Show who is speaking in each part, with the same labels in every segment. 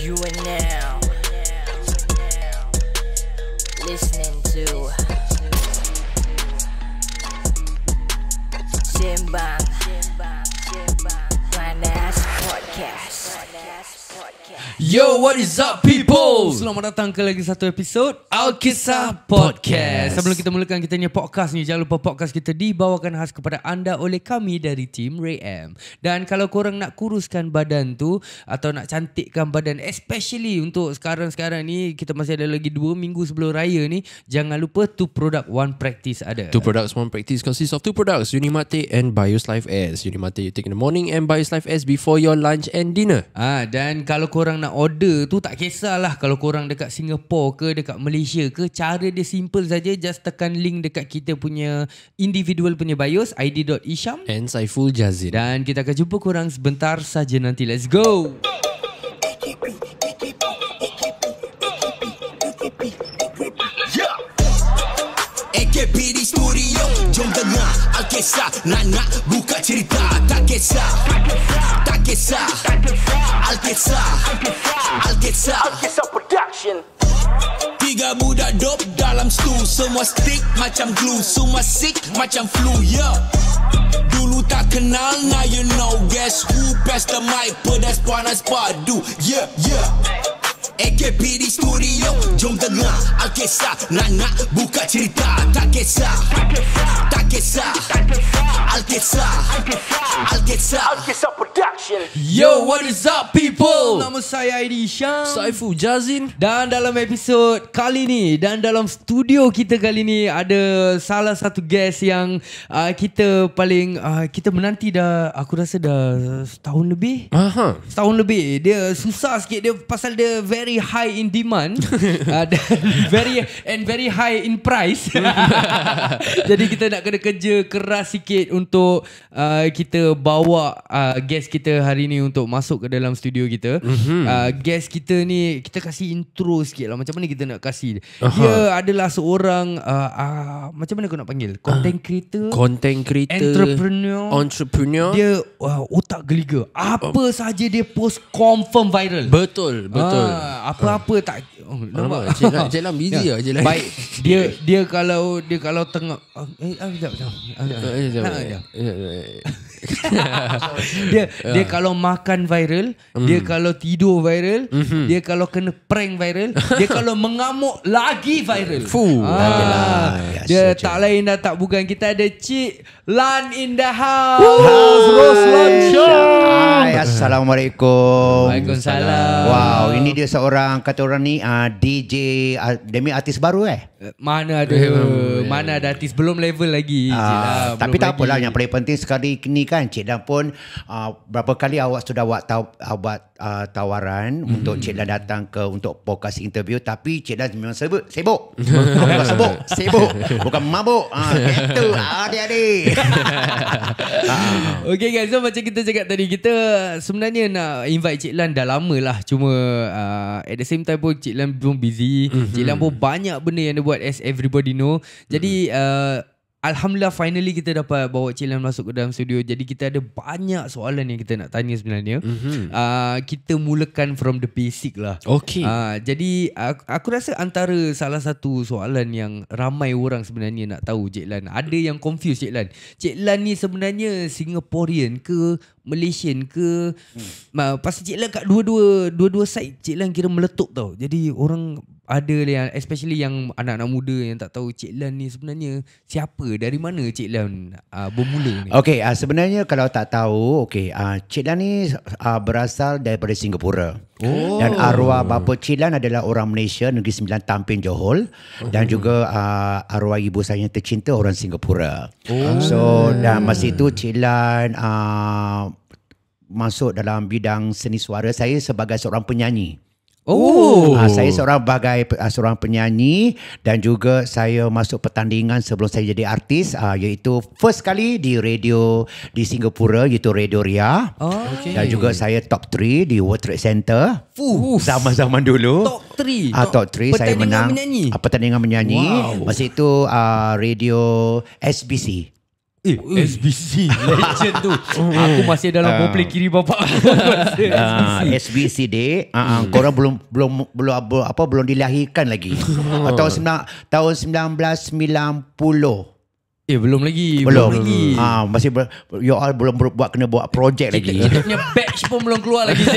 Speaker 1: You are now listening to Simbang Panas Podcast.
Speaker 2: Yo, what is up people? Selamat datang ke lagi satu episod Alkisah Podcast. Sebelum kita mulakan kita punya podcast ni, jangan lupa podcast kita dibawakan khas kepada anda oleh kami dari tim Ray M. Dan kalau korang nak kuruskan badan tu atau nak cantikkan badan, especially untuk sekarang-sekarang ni, kita masih ada lagi 2 minggu sebelum raya ni, jangan lupa 2 product 1 practice ada.
Speaker 3: 2 products, 1 practice consists of 2 products, Unimate and Bios Life S. Unimate you take in the morning and Bios Life S before your lunch and dinner.
Speaker 2: Dan kalau korang nak order tu, tak kisahlah kalau korang dekat Singapore ke dekat Malaysia ke, cara dia simple saja, just tekan link dekat kita punya individual punya bios, id.isham
Speaker 3: and Saiful Jazin.
Speaker 2: Dan kita akan jumpa korang sebentar saja nanti. Let's go.
Speaker 4: AKP di studio, jom dengar Alkisah, nak buka cerita. Tak kisah Alkisah Production. 3 budak dope dalam stu, semua stick macam glue, semua sick macam flu, yeah. Dulu tak kenal, now you know. Guess who? Pass the mic, pedas panas padu, yeah. AKP di studio, jom dengar Alkisah, nak buka cerita. Tak kisah Alkisah Production.
Speaker 2: Yo, what is up people? Nama saya Aidi Syam,
Speaker 3: Saiful Jazin.
Speaker 2: Dan dalam episod kali ni, dan dalam studio kita kali ni, ada salah satu guest yang kita paling kita menanti dah, aku rasa dah setahun lebih. Setahun lebih. Dia susah sikit dia pasal dia very high in demand dan very high in price. Jadi kita nak kena kerja keras sikit untuk kita bawa guest kita hari ni untuk masuk ke dalam studio kita. Guest kita ni, kita kasih intro sikit lah, macam mana kita nak kasih. Dia adalah seorang macam mana aku nak panggil, content creator, entrepreneur. Dia otak geliga. Apa saja dia post confirm viral.
Speaker 3: Betul.
Speaker 2: Apa-apa tak nampak.
Speaker 3: Cik Lam busy lah.
Speaker 2: Baik. Dia kalau tengah dia kalau makan viral, dia kalau tidur viral, dia kalau kena prank viral, dia kalau mengamuk lagi viral. Dia tak lain dah tak bukan, kita ada Cik Lan in the house. Roslan Shah.
Speaker 5: Assalamualaikum.
Speaker 2: Waalaikumsalam.
Speaker 5: Wow, ini dia seorang, kata orang ni DJ, demi artis baru
Speaker 2: Mana ada artis, belum level lagi.
Speaker 5: Tapi tak apalah, yang paling penting sekali ni kan, Cik Dan pun berapa kali awak sudah buat tawaran untuk Cik Dan datang untuk podcast interview, tapi Cik Dan memang sibuk. Bukan sibuk, bukan mabuk. Itu adik-adik.
Speaker 2: Okay guys, so macam kita cakap tadi, kita sebenarnya nak invite Cik Lan dah lama lah. Cuma at the same time pun Cik Lan pun busy. Cik Lan pun banyak benda yang dia buat, as everybody know. Jadi Alhamdulillah finally kita dapat bawa Cik Lan masuk ke dalam studio. Jadi kita ada banyak soalan yang kita nak tanya sebenarnya. Kita mulakan from the basic lah.
Speaker 3: Okay.
Speaker 2: Jadi aku rasa antara salah satu soalan yang ramai orang sebenarnya nak tahu, Cik Lan, ada yang confused Cik Lan. Cik Lan ni sebenarnya Singaporean ke Malaysian ke? Pasal Cik Lan kat dua-dua side Cik Lan kira meletup tau. Jadi orang ada yang, especially yang anak-anak muda yang tak tahu Cik Lan ni sebenarnya siapa, dari mana Cik Lan bermula ni.
Speaker 5: Okay, sebenarnya kalau tak tahu, Cik Lan ni berasal daripada Singapura. Dan arwah bapa Cik Lan adalah orang Malaysia, Negeri Sembilan, Tampin, Johor. Dan juga arwah ibu saya yang tercinta orang Singapura. So dan masa itu Cik Lan masuk dalam bidang seni suara. Saya sebagai seorang penyanyi. Saya seorang penyanyi, dan juga saya masuk pertandingan sebelum saya jadi artis, iaitu first kali di radio di Singapura, iaitu Radio Ria. Dan juga saya top 3 di World Trade Center. Zaman-zaman dulu.
Speaker 2: Top 3.
Speaker 5: Top 3 saya menang pertandingan menyanyi. Masa itu radio SBC.
Speaker 2: SBC legend tu. Aku masih dalam boplek kiri bapak.
Speaker 5: SBC dek. Korang belum dilahirkan lagi. Tahun 1990.
Speaker 2: Belum lagi.
Speaker 5: Masih you all belum kena buat projek lagi.
Speaker 2: Kita punya batch pun belum keluar lagi.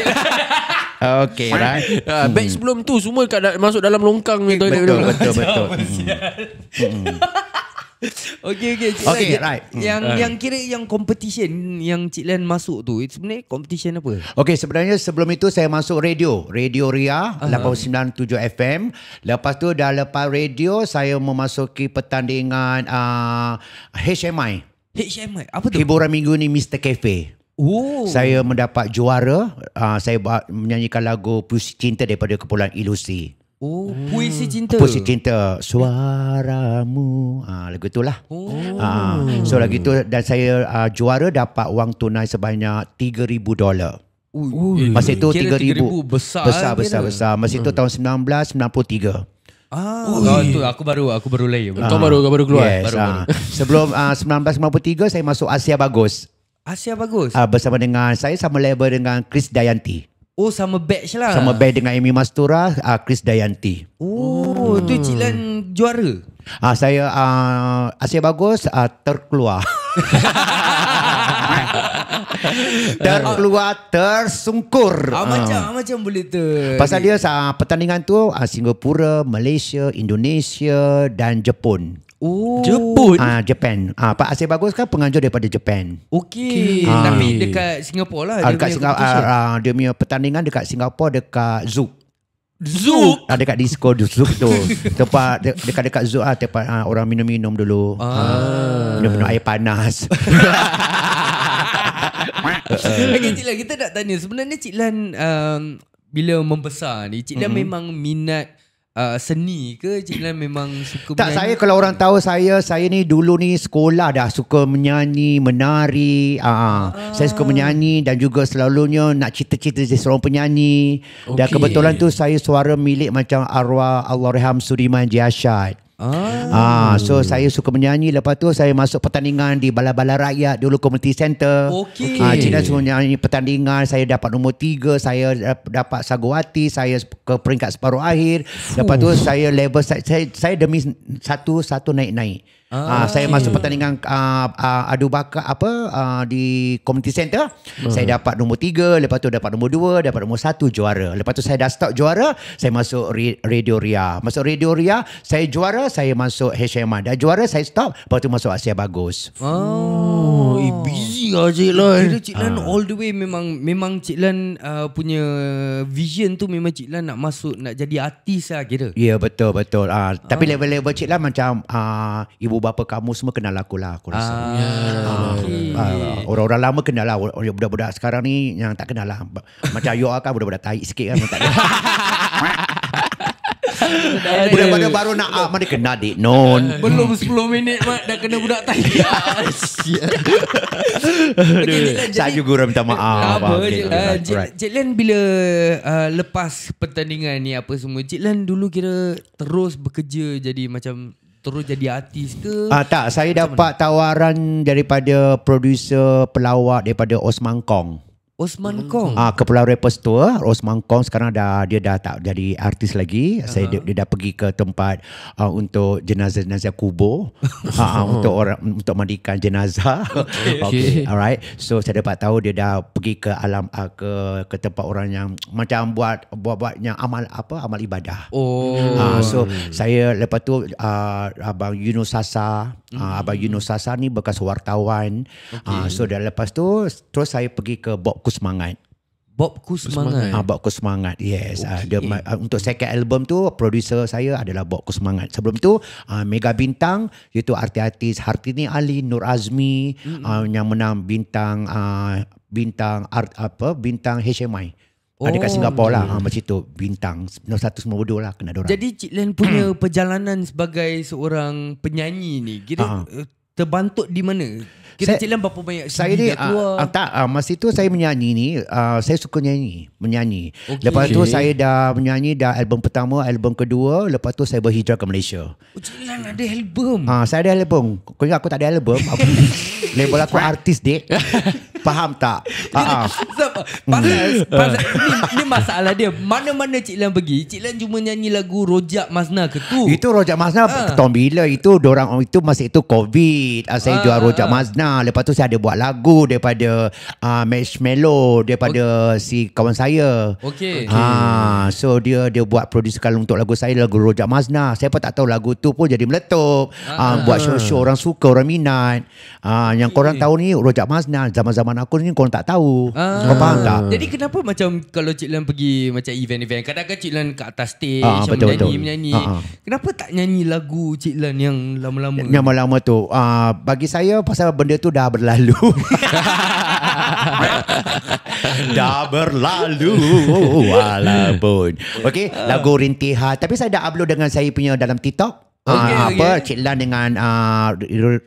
Speaker 5: Okay, right.
Speaker 3: Batch sebelum tu semua masuk dalam longkang ni.
Speaker 5: Betul.
Speaker 2: Okay,
Speaker 5: right.
Speaker 2: Yang kira yang competition yang Cik Len masuk tu, sebenarnya competition apa?
Speaker 5: Okay, sebenarnya sebelum itu saya masuk Radio Ria 897 FM. Lepas tu dah lepas radio saya memasuki pertandingan HMI.
Speaker 2: Apa tu?
Speaker 5: Hiburan minggu ni Mr. Cafe. Saya mendapat juara. Saya menyanyikan lagu Puisi Cinta daripada Kepulauan Ilusi.
Speaker 2: Puisi Cinta.
Speaker 5: Puisi Cinta. Suaramu. Lagu itulah. So lagu itu, dan saya juara dapat wang tunai sebanyak $3,000. Masa itu 3,000 besar. Masa itu tahun 1993.
Speaker 2: Tu aku baru lahir.
Speaker 3: Kau baru keluar.
Speaker 5: Yes, sebelum 1993 saya masuk Asia Bagus.
Speaker 2: Asia Bagus.
Speaker 5: Bersama dengan saya sama label dengan Chris Dayanti.
Speaker 2: Sama batch lah.
Speaker 5: Sama batch dengan Amy Mastura, Chris Dayanti.
Speaker 2: Tu Cik Len juara.
Speaker 5: Saya Asia Bagus terkeluar. Tersungkur.
Speaker 2: Macam boleh tu.
Speaker 5: Pasal dia pertandingan tu Singapura, Malaysia, Indonesia dan Jepun. Japan. Pak Asia Bagus kan penganjur daripada Japan.
Speaker 2: Okey. Tapi dekat Singapura lah.
Speaker 5: Dekat Singapura. Dia punya pertandingan dekat Singapura dekat Zouk. Dekat disco Zouk tu. Tempat dekat Zouk tempat orang minum-minum dulu. Minum air panas.
Speaker 2: Okay, Cik Lan, kita nak tanya sebenarnya Cik Lan bila membesar ni, Cik Lan memang minat seni ke? Cik Lan memang suka
Speaker 5: tak,
Speaker 2: menyanyi?
Speaker 5: saya kalau orang tahu saya ni dulu ni sekolah dah suka menyanyi, menari. Saya suka menyanyi dan juga selalunya nak cita-cita jadi seorang penyanyi. Dan kebetulan tu saya suara milik macam arwah Allahyarham Sudirman Jiasyad. So saya suka menyanyi. Lepas tu saya masuk pertandingan di Bala-Bala Rakyat dulu Community Center. Cik Lan semua nyanyi pertandingan. Saya dapat nombor 3. Saya dapat Sagawati. Saya ke peringkat separuh akhir. Lepas tu saya level saya demi satu naik-naik. Saya masuk pertandingan adu bakat di Community Center. Saya dapat nombor 3, lepas tu dapat nombor 2, dapat nombor 1 juara. Lepas tu saya dah start juara, saya masuk Radio Ria. Masuk Radio Ria, saya juara, saya masuk HMI. Dah juara, saya stop, lepas tu masuk Asia Bagus.
Speaker 3: Busy lah Cik Lan.
Speaker 2: Kira Cik Lan all the way memang Cik Lan punya vision tu memang Cik Lan nak masuk, nak jadi artis lah kira.
Speaker 5: Ya, betul. Tapi level-level Cik Lan macam ibu bapa kamu semua kenal aku lah, aku rasa. Orang-orang lama kenal lah. Budak-budak sekarang ni yang tak kenal lah. Macam you kan budak-budak taik sikit kan. Tak budak-budak baru nak mana kenal dik non.
Speaker 2: Belum 10 minit mak dah kena budak taik.
Speaker 5: Saya juga minta maaf.
Speaker 2: Cik Lan bila lepas pertandingan ni apa semua, Cik Lan dulu kira terus bekerja jadi macam terus jadi artis ke?
Speaker 5: Tak, saya dapat tawaran daripada producer pelawak daripada Osman Kong.
Speaker 2: Osman Kong.
Speaker 5: Kepulauan Rappers Tour. Osman Kong sekarang dia dah tak jadi artis lagi. Dia dah pergi ke tempat untuk jenazah-jenazah kubur. Untuk mandikan jenazah. Okay. Alright. So saya dapat tahu dia dah pergi ke alam ke tempat orang yang macam buat yang amal ibadah. So saya lepas tu Abang Yunus Sasa. Abang Yunus Sasa ni bekas wartawan. So dah lepas tu terus saya pergi ke Bob Kusmangat.
Speaker 2: Bob Kusmangat, yes. Dia, untuk second album tu producer saya adalah Bob Kusmangat. Sebelum tu mega bintang iaitu artis-artis Hartini Ali, Nur Azmi yang menang bintang HMI. Dekat Singapura lah. Macam tu bintang 192 lah kena dorang. Jadi Cik Len punya perjalanan sebagai seorang penyanyi ni kira terbantuk di mana? Kira Cik Lan berapa banyak
Speaker 5: Saya
Speaker 2: CD
Speaker 5: ni
Speaker 2: dah keluar?
Speaker 5: masa itu saya menyanyi ni, saya suka menyanyi.
Speaker 2: Okey.
Speaker 5: Lepas tu saya dah menyanyi dah album pertama, album kedua, lepas tu saya berhijrah ke Malaysia.
Speaker 2: Cik Lan ada album.
Speaker 5: Saya ada album. Kau ingat aku tak ada album? Label aku artis, dek. Faham tak?
Speaker 2: Pasal ni masalah dia. Mana-mana Cik Lan pergi, Cik Lan cuma nyanyi lagu Rojak Mazna ke tu?
Speaker 5: Itu Rojak Mazna tahun bila? Itu dorang itu masa itu COVID. Saya jual Rojak Mazna. Lepas tu saya ada buat lagu daripada Marshmello, daripada si kawan saya.
Speaker 2: Okey.
Speaker 5: So dia buat producerkan untuk lagu saya, lagu Rojak Mazna. Saya pun tak tahu lagu tu pun jadi meletup. Buat show-show, orang suka, orang minat. Yang korang tahu ni Rojak Mazna, zaman-zaman aku ni korang tak tahu. Kau faham tak?
Speaker 2: Jadi kenapa macam kalau Cik Lan pergi macam event-event, kadang-kadang Cik Lan kat atas stage
Speaker 5: betul.
Speaker 2: menyanyi. Kenapa tak nyanyi lagu Cik Lan yang lama-lama?
Speaker 5: Yang lama tu bagi saya pasal benda tu dah berlalu. Dah berlalu walaupun. Okey, lagu Rintihan. Tapi saya dah upload dengan saya punya dalam TikTok. Cik Lan dengan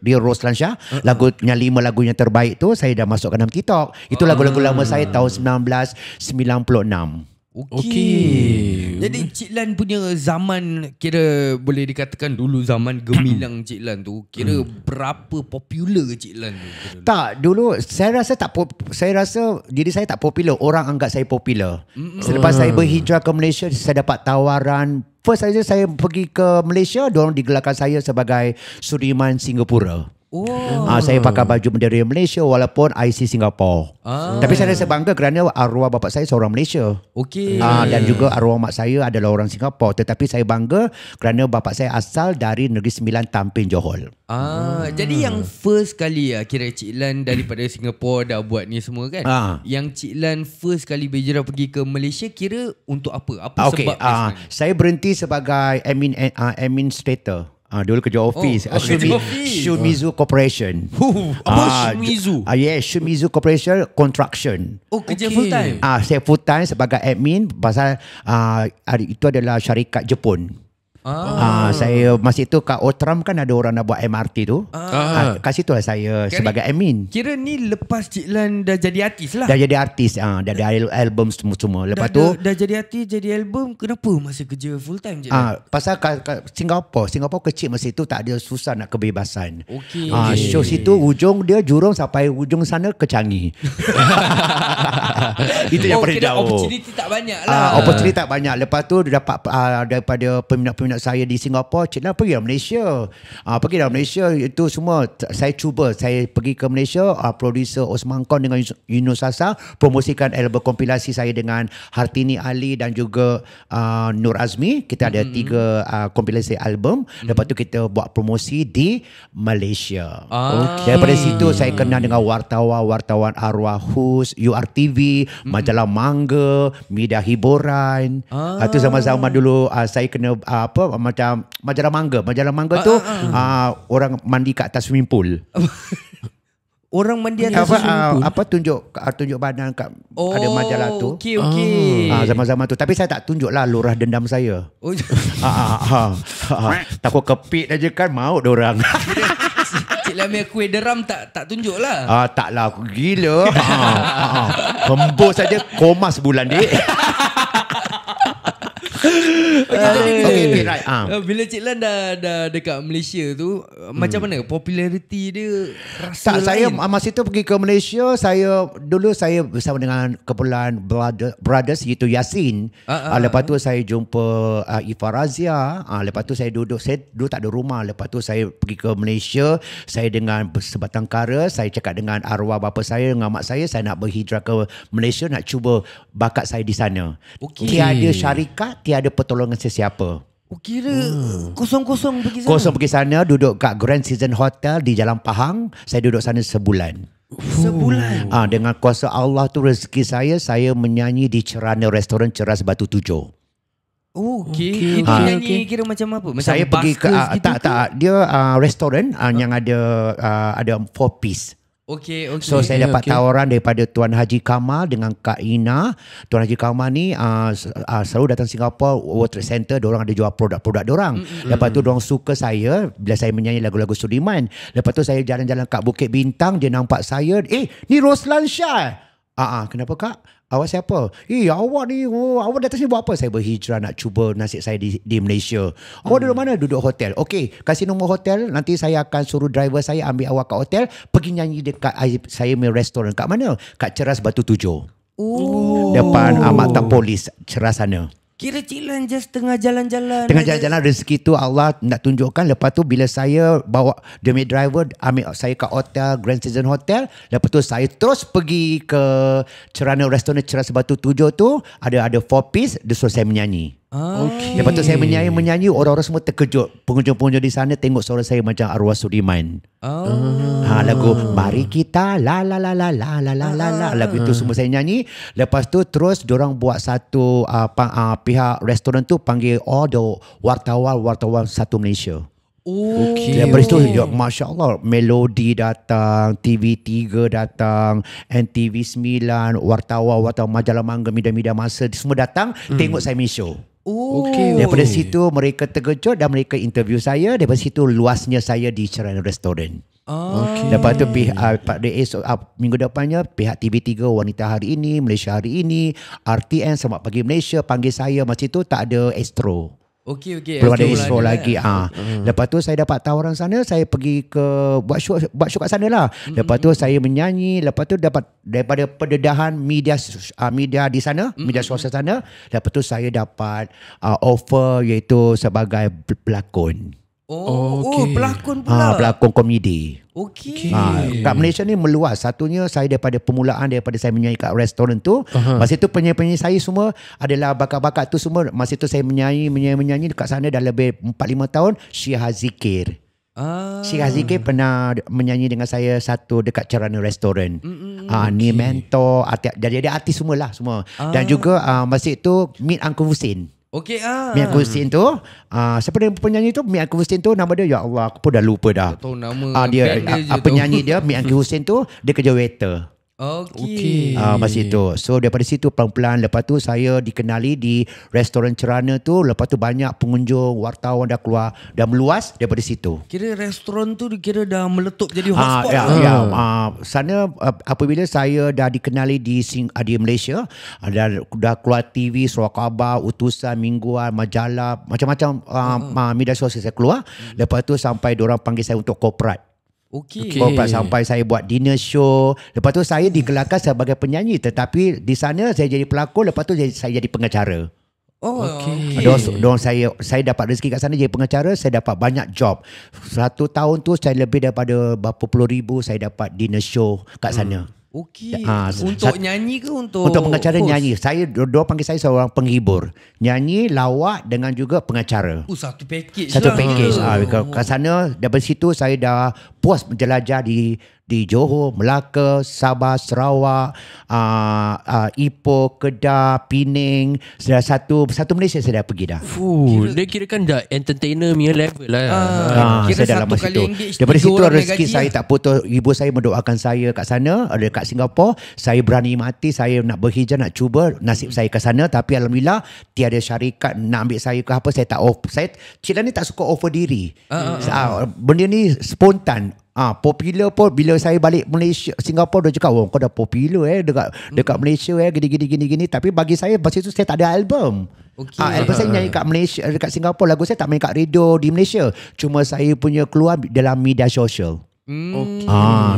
Speaker 5: Rio Roslan Shah, lagunya 5 lagu yang terbaik tu saya dah masukkan dalam TikTok. Itu lagu-lagu lama saya tahun 1996.
Speaker 2: Okey. Jadi Cik Lan punya zaman, kira boleh dikatakan dulu zaman gemilang Cik Lan tu, kira berapa popular Cik Lan tu?
Speaker 5: Tak, dulu saya rasa diri saya tak popular. Orang anggap saya popular. Selepas saya berhijrah ke Malaysia, saya dapat tawaran. First saja saya pergi ke Malaysia, diorang digelarkan saya sebagai Sudirman Singapura. Saya pakai baju bendera Malaysia walaupun IC Singapore. Tapi saya rasa bangga kerana arwah bapa saya seorang Malaysia.
Speaker 2: Okey.
Speaker 5: Dan juga arwah mak saya adalah orang Singapore. Tetapi saya bangga kerana bapa saya asal dari Negeri Sembilan, Tampin, Johor.
Speaker 2: Jadi yang first kali kira Cik Lan daripada Singapore dah buat ni semua kan? Yang Cik Lan first kali berhijrah pergi ke Malaysia, kira untuk apa? Apa sebab
Speaker 5: saya berhenti sebagai administrator. Dulu kerja office. Shumizu Corporation.
Speaker 2: Apa Shumizu?
Speaker 5: Shumizu Corporation Construction.
Speaker 2: Kerja full time?
Speaker 5: Saya full time sebagai admin pasal itu adalah syarikat Jepun. Saya masa itu kat Outram kan ada orang nak buat MRT tu. Kat situ lah saya sebagai admin.
Speaker 2: Kira ni lepas Cik Lan dah jadi artis lah.
Speaker 5: Dah jadi artis, dah ada album semua. Lepas tu
Speaker 2: dah jadi artis, jadi album, kenapa masih kerja full time Cik Lan?
Speaker 5: Pasal kat Singapore kecil masa itu, tak ada, susah nak kebebasan.
Speaker 2: Okey.
Speaker 5: Show situ ujung dia Jurong sampai ujung sana ke Changi. Itu yang paling jauh.
Speaker 2: Opportunity tak banyak lah.
Speaker 5: Opportunity tak banyak. Lepas tu dia dapat daripada peminat-peminat saya di Singapore, Cik Lan pergi Malaysia. Pergi dalam Malaysia itu semua saya cuba. Saya pergi ke Malaysia, producer Osman Khan dengan Yunus Sasa promosikan album kompilasi saya dengan Hartini Ali dan juga Nur Azmi. Kita ada 3 kompilasi album. Lepas tu kita buat promosi di Malaysia. Daripada situ saya kenal dengan wartawan arwah Hus, URTV, majalah Mangga, media hiburan. Itu zaman-zaman dulu saya kena macam majalah Mangga tu orang mandi kat atas swimming pool.
Speaker 2: Orang mandi atas swimming pool?
Speaker 5: Tunjuk badan kat ada majalah tu.
Speaker 2: Okey.
Speaker 5: Zaman-zaman tu. Tapi saya tak tunjuk lah lurah dendam saya. Takut kepit aja kan, maut dorang.
Speaker 2: Cik Lan punya kuih deram tak tunjuk lah.
Speaker 5: Tak lah, aku gila. Hembus saja koma sebulan, dek.
Speaker 2: Right. Bila Cik Lan dah dekat Malaysia tu, macam mana populariti dia rasa
Speaker 5: saya
Speaker 2: lain?
Speaker 5: masa itu pergi ke Malaysia, dulu saya bersama dengan kumpulan brothers iaitu Yasin. Lepas tu saya jumpa Ifa Razia. Lepas tu saya dulu tak ada rumah. Lepas tu saya pergi ke Malaysia. Saya dengan sebatang kara, saya cakap dengan arwah bapa saya, dengan mak saya nak berhijrah ke Malaysia, nak cuba bakat saya di sana. Tiada syarikat, tiada pertolongan sesiapa.
Speaker 2: Kira kosong-kosong pergi sana?
Speaker 5: Kosong pergi sana, duduk kat Grand Season Hotel di Jalan Pahang. Saya duduk sana sebulan. Dengan kuasa Allah tu rezeki saya menyanyi di Cerana Restoran Ceras Batu 7.
Speaker 2: Okey. Itu nyanyi kira macam apa? Macam
Speaker 5: saya pergi ke
Speaker 2: gitu
Speaker 5: tak dia restoran yang ada 4 piece.
Speaker 2: Okay.
Speaker 5: So saya dapat tawaran daripada Tuan Haji Kamal dengan Kak Ina. Tuan Haji Kamal ni selalu datang Singapore World Trade Center. Diorang ada jual produk-produk diorang. Lepas tu diorang suka saya bila saya menyanyi lagu-lagu Sudirman. Lepas tu saya jalan-jalan kat Bukit Bintang, dia nampak saya, ni Roslan Shah. Kenapa Kak? Awak siapa? Awak ni, awak datang sini buat apa? Saya berhijrah nak cuba nasib saya di Malaysia. Awak duduk mana? Duduk hotel. Okey, kasih nombor hotel. Nanti saya akan suruh driver saya ambil awak kat hotel. Pergi nyanyi dekat saya punya restoran. Kat mana? Kat Ceras Batu 7. Depan Maktab Polis Ceras sana.
Speaker 2: Kira Cik Lan just tengah jalan-jalan.
Speaker 5: Tengah jalan-jalan rezeki tu Allah nak tunjukkan. Lepas tu bila saya bawa demi driver ambil saya kat hotel Grand Citizen Hotel. Lepas tu saya terus pergi ke Cerana Restoran Ceras Batu 7 tu. Ada 4 piece. Dia suruh saya menyanyi. Lepas tu saya menyanyi, orang-orang semua terkejut. Pengunjung-pengunjung di sana tengok suara saya macam arwah Sudirman. Lagu Mari Kita La La La La La La La La La. Lagu itu semua saya nyanyi. Lepas tu terus diorang buat satu pihak restoran tu panggil all the wartawan satu Malaysia. Lepas tu Masya Allah, Melody datang, TV3 datang, NTV 9, wartawan majalah Mangga, media-media masa semua datang tengok saya main show. Daripada situ mereka terkejut dan mereka interview saya. Daripada situ luasnya saya di Cerana Restoran. Lepas tu pada minggu depannya pihak TV3 Wanita Hari Ini, Malaysia Hari Ini, RTN Selamat Pagi Malaysia panggil saya. Masa itu tak ada Astro. Belum ada Astro lagi. Lepas tu saya dapat tawaran sana. Saya pergi ke buat show kat sana lah. Lepas tu saya menyanyi. Lepas tu dapat daripada pendedahan media di sana, media sosial sana. Lepas tu saya dapat offer iaitu sebagai pelakon.
Speaker 2: Pelakon pula.
Speaker 5: Pelakon komedi.
Speaker 2: Kat
Speaker 5: Malaysia ni meluas. Satunya saya daripada permulaan, daripada saya menyanyi kat restoran tu. Masa tu penyanyi-penyanyi saya semua adalah bakat-bakat tu semua. Masa tu saya menyanyi dekat sana dah lebih 4-5 tahun. Syihah Zikir. Syihah Zikir pernah menyanyi dengan saya satu dekat Cerana Restoran. Ni mentor, jadi artis semua. Dan juga masa itu meet Uncle Hussein. Mia Agustin tu siapa dia penyanyi tu? Mia Agustin tu nama dia, ya Allah aku pun dah lupa dah.
Speaker 2: Tahu nama
Speaker 5: dia penyanyi dia Mia Agustin tu dia kerja waiter. Masa itu. So daripada situ pelan-pelan. Lepas tu saya dikenali di restoran Cerana tu. Lepas tu banyak pengunjung, wartawan dah keluar, dah meluas daripada situ.
Speaker 2: Kira restoran tu kira dah meletup jadi hotspot.
Speaker 5: Sana apabila saya dah dikenali di Malaysia, dah keluar TV, surat khabar, utusan, mingguan, majalah, macam-macam media sosial saya keluar. Lepas tu sampai diorang panggil saya untuk korporat. Sampai saya buat dinner show. Lepas tu saya digelarkan sebagai penyanyi. Tetapi di sana saya jadi pelakon. Lepas tu saya jadi pengacara. Saya dapat rezeki kat sana jadi pengacara. Saya dapat banyak job. 1 tahun tu saya lebih daripada berapa puluh ribu saya dapat dinner show kat sana.
Speaker 2: Untuk nyanyi ke untuk
Speaker 5: pengacara
Speaker 2: host?
Speaker 5: Nyanyi. Saya dua panggil saya seorang penghibur. Nyanyi, lawak dengan juga pengacara.
Speaker 2: Satu package.
Speaker 5: Kat sana daripada situ saya dah puas menjelajah di Johor, Melaka, Sabah, Sarawak, Ipoh, Kedah, Pening. Satu Malaysia saya dah pergi dah.
Speaker 3: Dia kira kan dah entertainer punya level lah.
Speaker 2: Kira
Speaker 5: saya dalam
Speaker 2: satu kali engage
Speaker 5: daripada situ rezeki
Speaker 2: gaji
Speaker 5: saya tak putus. Ibu saya mendoakan saya kat sana, dekat Singapura. Saya berani mati, saya nak berhijrah, nak cuba nasib saya ke sana. Tapi alhamdulillah tiada syarikat nak ambil saya ke apa. Saya tak Cik Lan ni tak suka offer diri. Benda ni spontan. Popular pun bila saya balik Malaysia, Singapura dia cakap, kau dah popular dekat Malaysia gini. Tapi bagi saya masa itu saya tak ada album. Album saya nyanyi kat Malaysia, dekat Singapura. Lagu saya tak main kat radio di Malaysia. Cuma saya punya keluar dalam media sosial.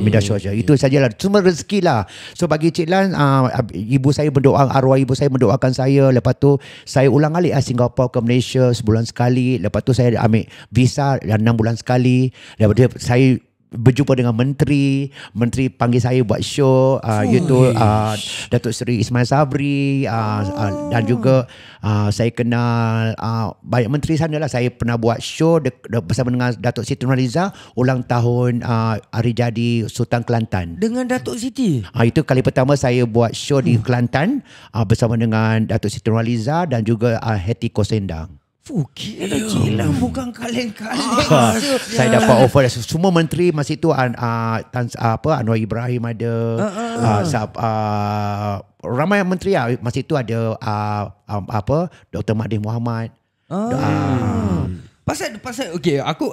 Speaker 5: Media sosial. Itu sajalah. Cuma rezeki lah. So bagi Cik Lan, arwah ibu saya mendoakan saya. Lepas tu saya ulang alik Singapura ke Malaysia sebulan sekali. Lepas tu saya ambil visa 6 bulan sekali. Lepas tu saya berjumpa dengan menteri panggil saya buat show, iaitu Datuk Seri Ismail Sabri, dan juga saya kenal banyak menteri sana lah. Saya pernah buat show bersama dengan Datuk Siti Nurhaliza ulang tahun hari jadi Sultan Kelantan
Speaker 2: dengan Datuk Siti.
Speaker 5: Itu kali pertama saya buat show di Kelantan bersama dengan Datuk Siti Nurhaliza dan juga Hetty Kosendang.
Speaker 2: Kira Cik Lan bukan kaleng-kaleng.
Speaker 5: Saya dapat offer semua menteri masa itu Anwar Ibrahim ada ramai menteri masa itu ada Dr. Mahathir Mohamad.
Speaker 2: Pasal okay, aku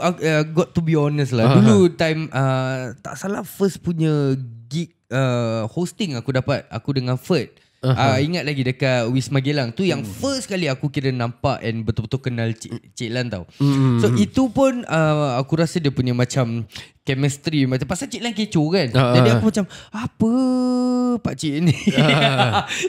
Speaker 2: got to be honest lah. Dulu time tak salah first punya gig hosting aku dapat, aku dengan Ferd. Ingat lagi dekat Wisma Geylang tu yang first kali aku kira nampak and betul-betul kenal Cik Lan tau. So itu pun aku rasa dia punya macam chemistry macam pasal Cik Lan kecoh kan. Jadi aku macam apa pak cik ni.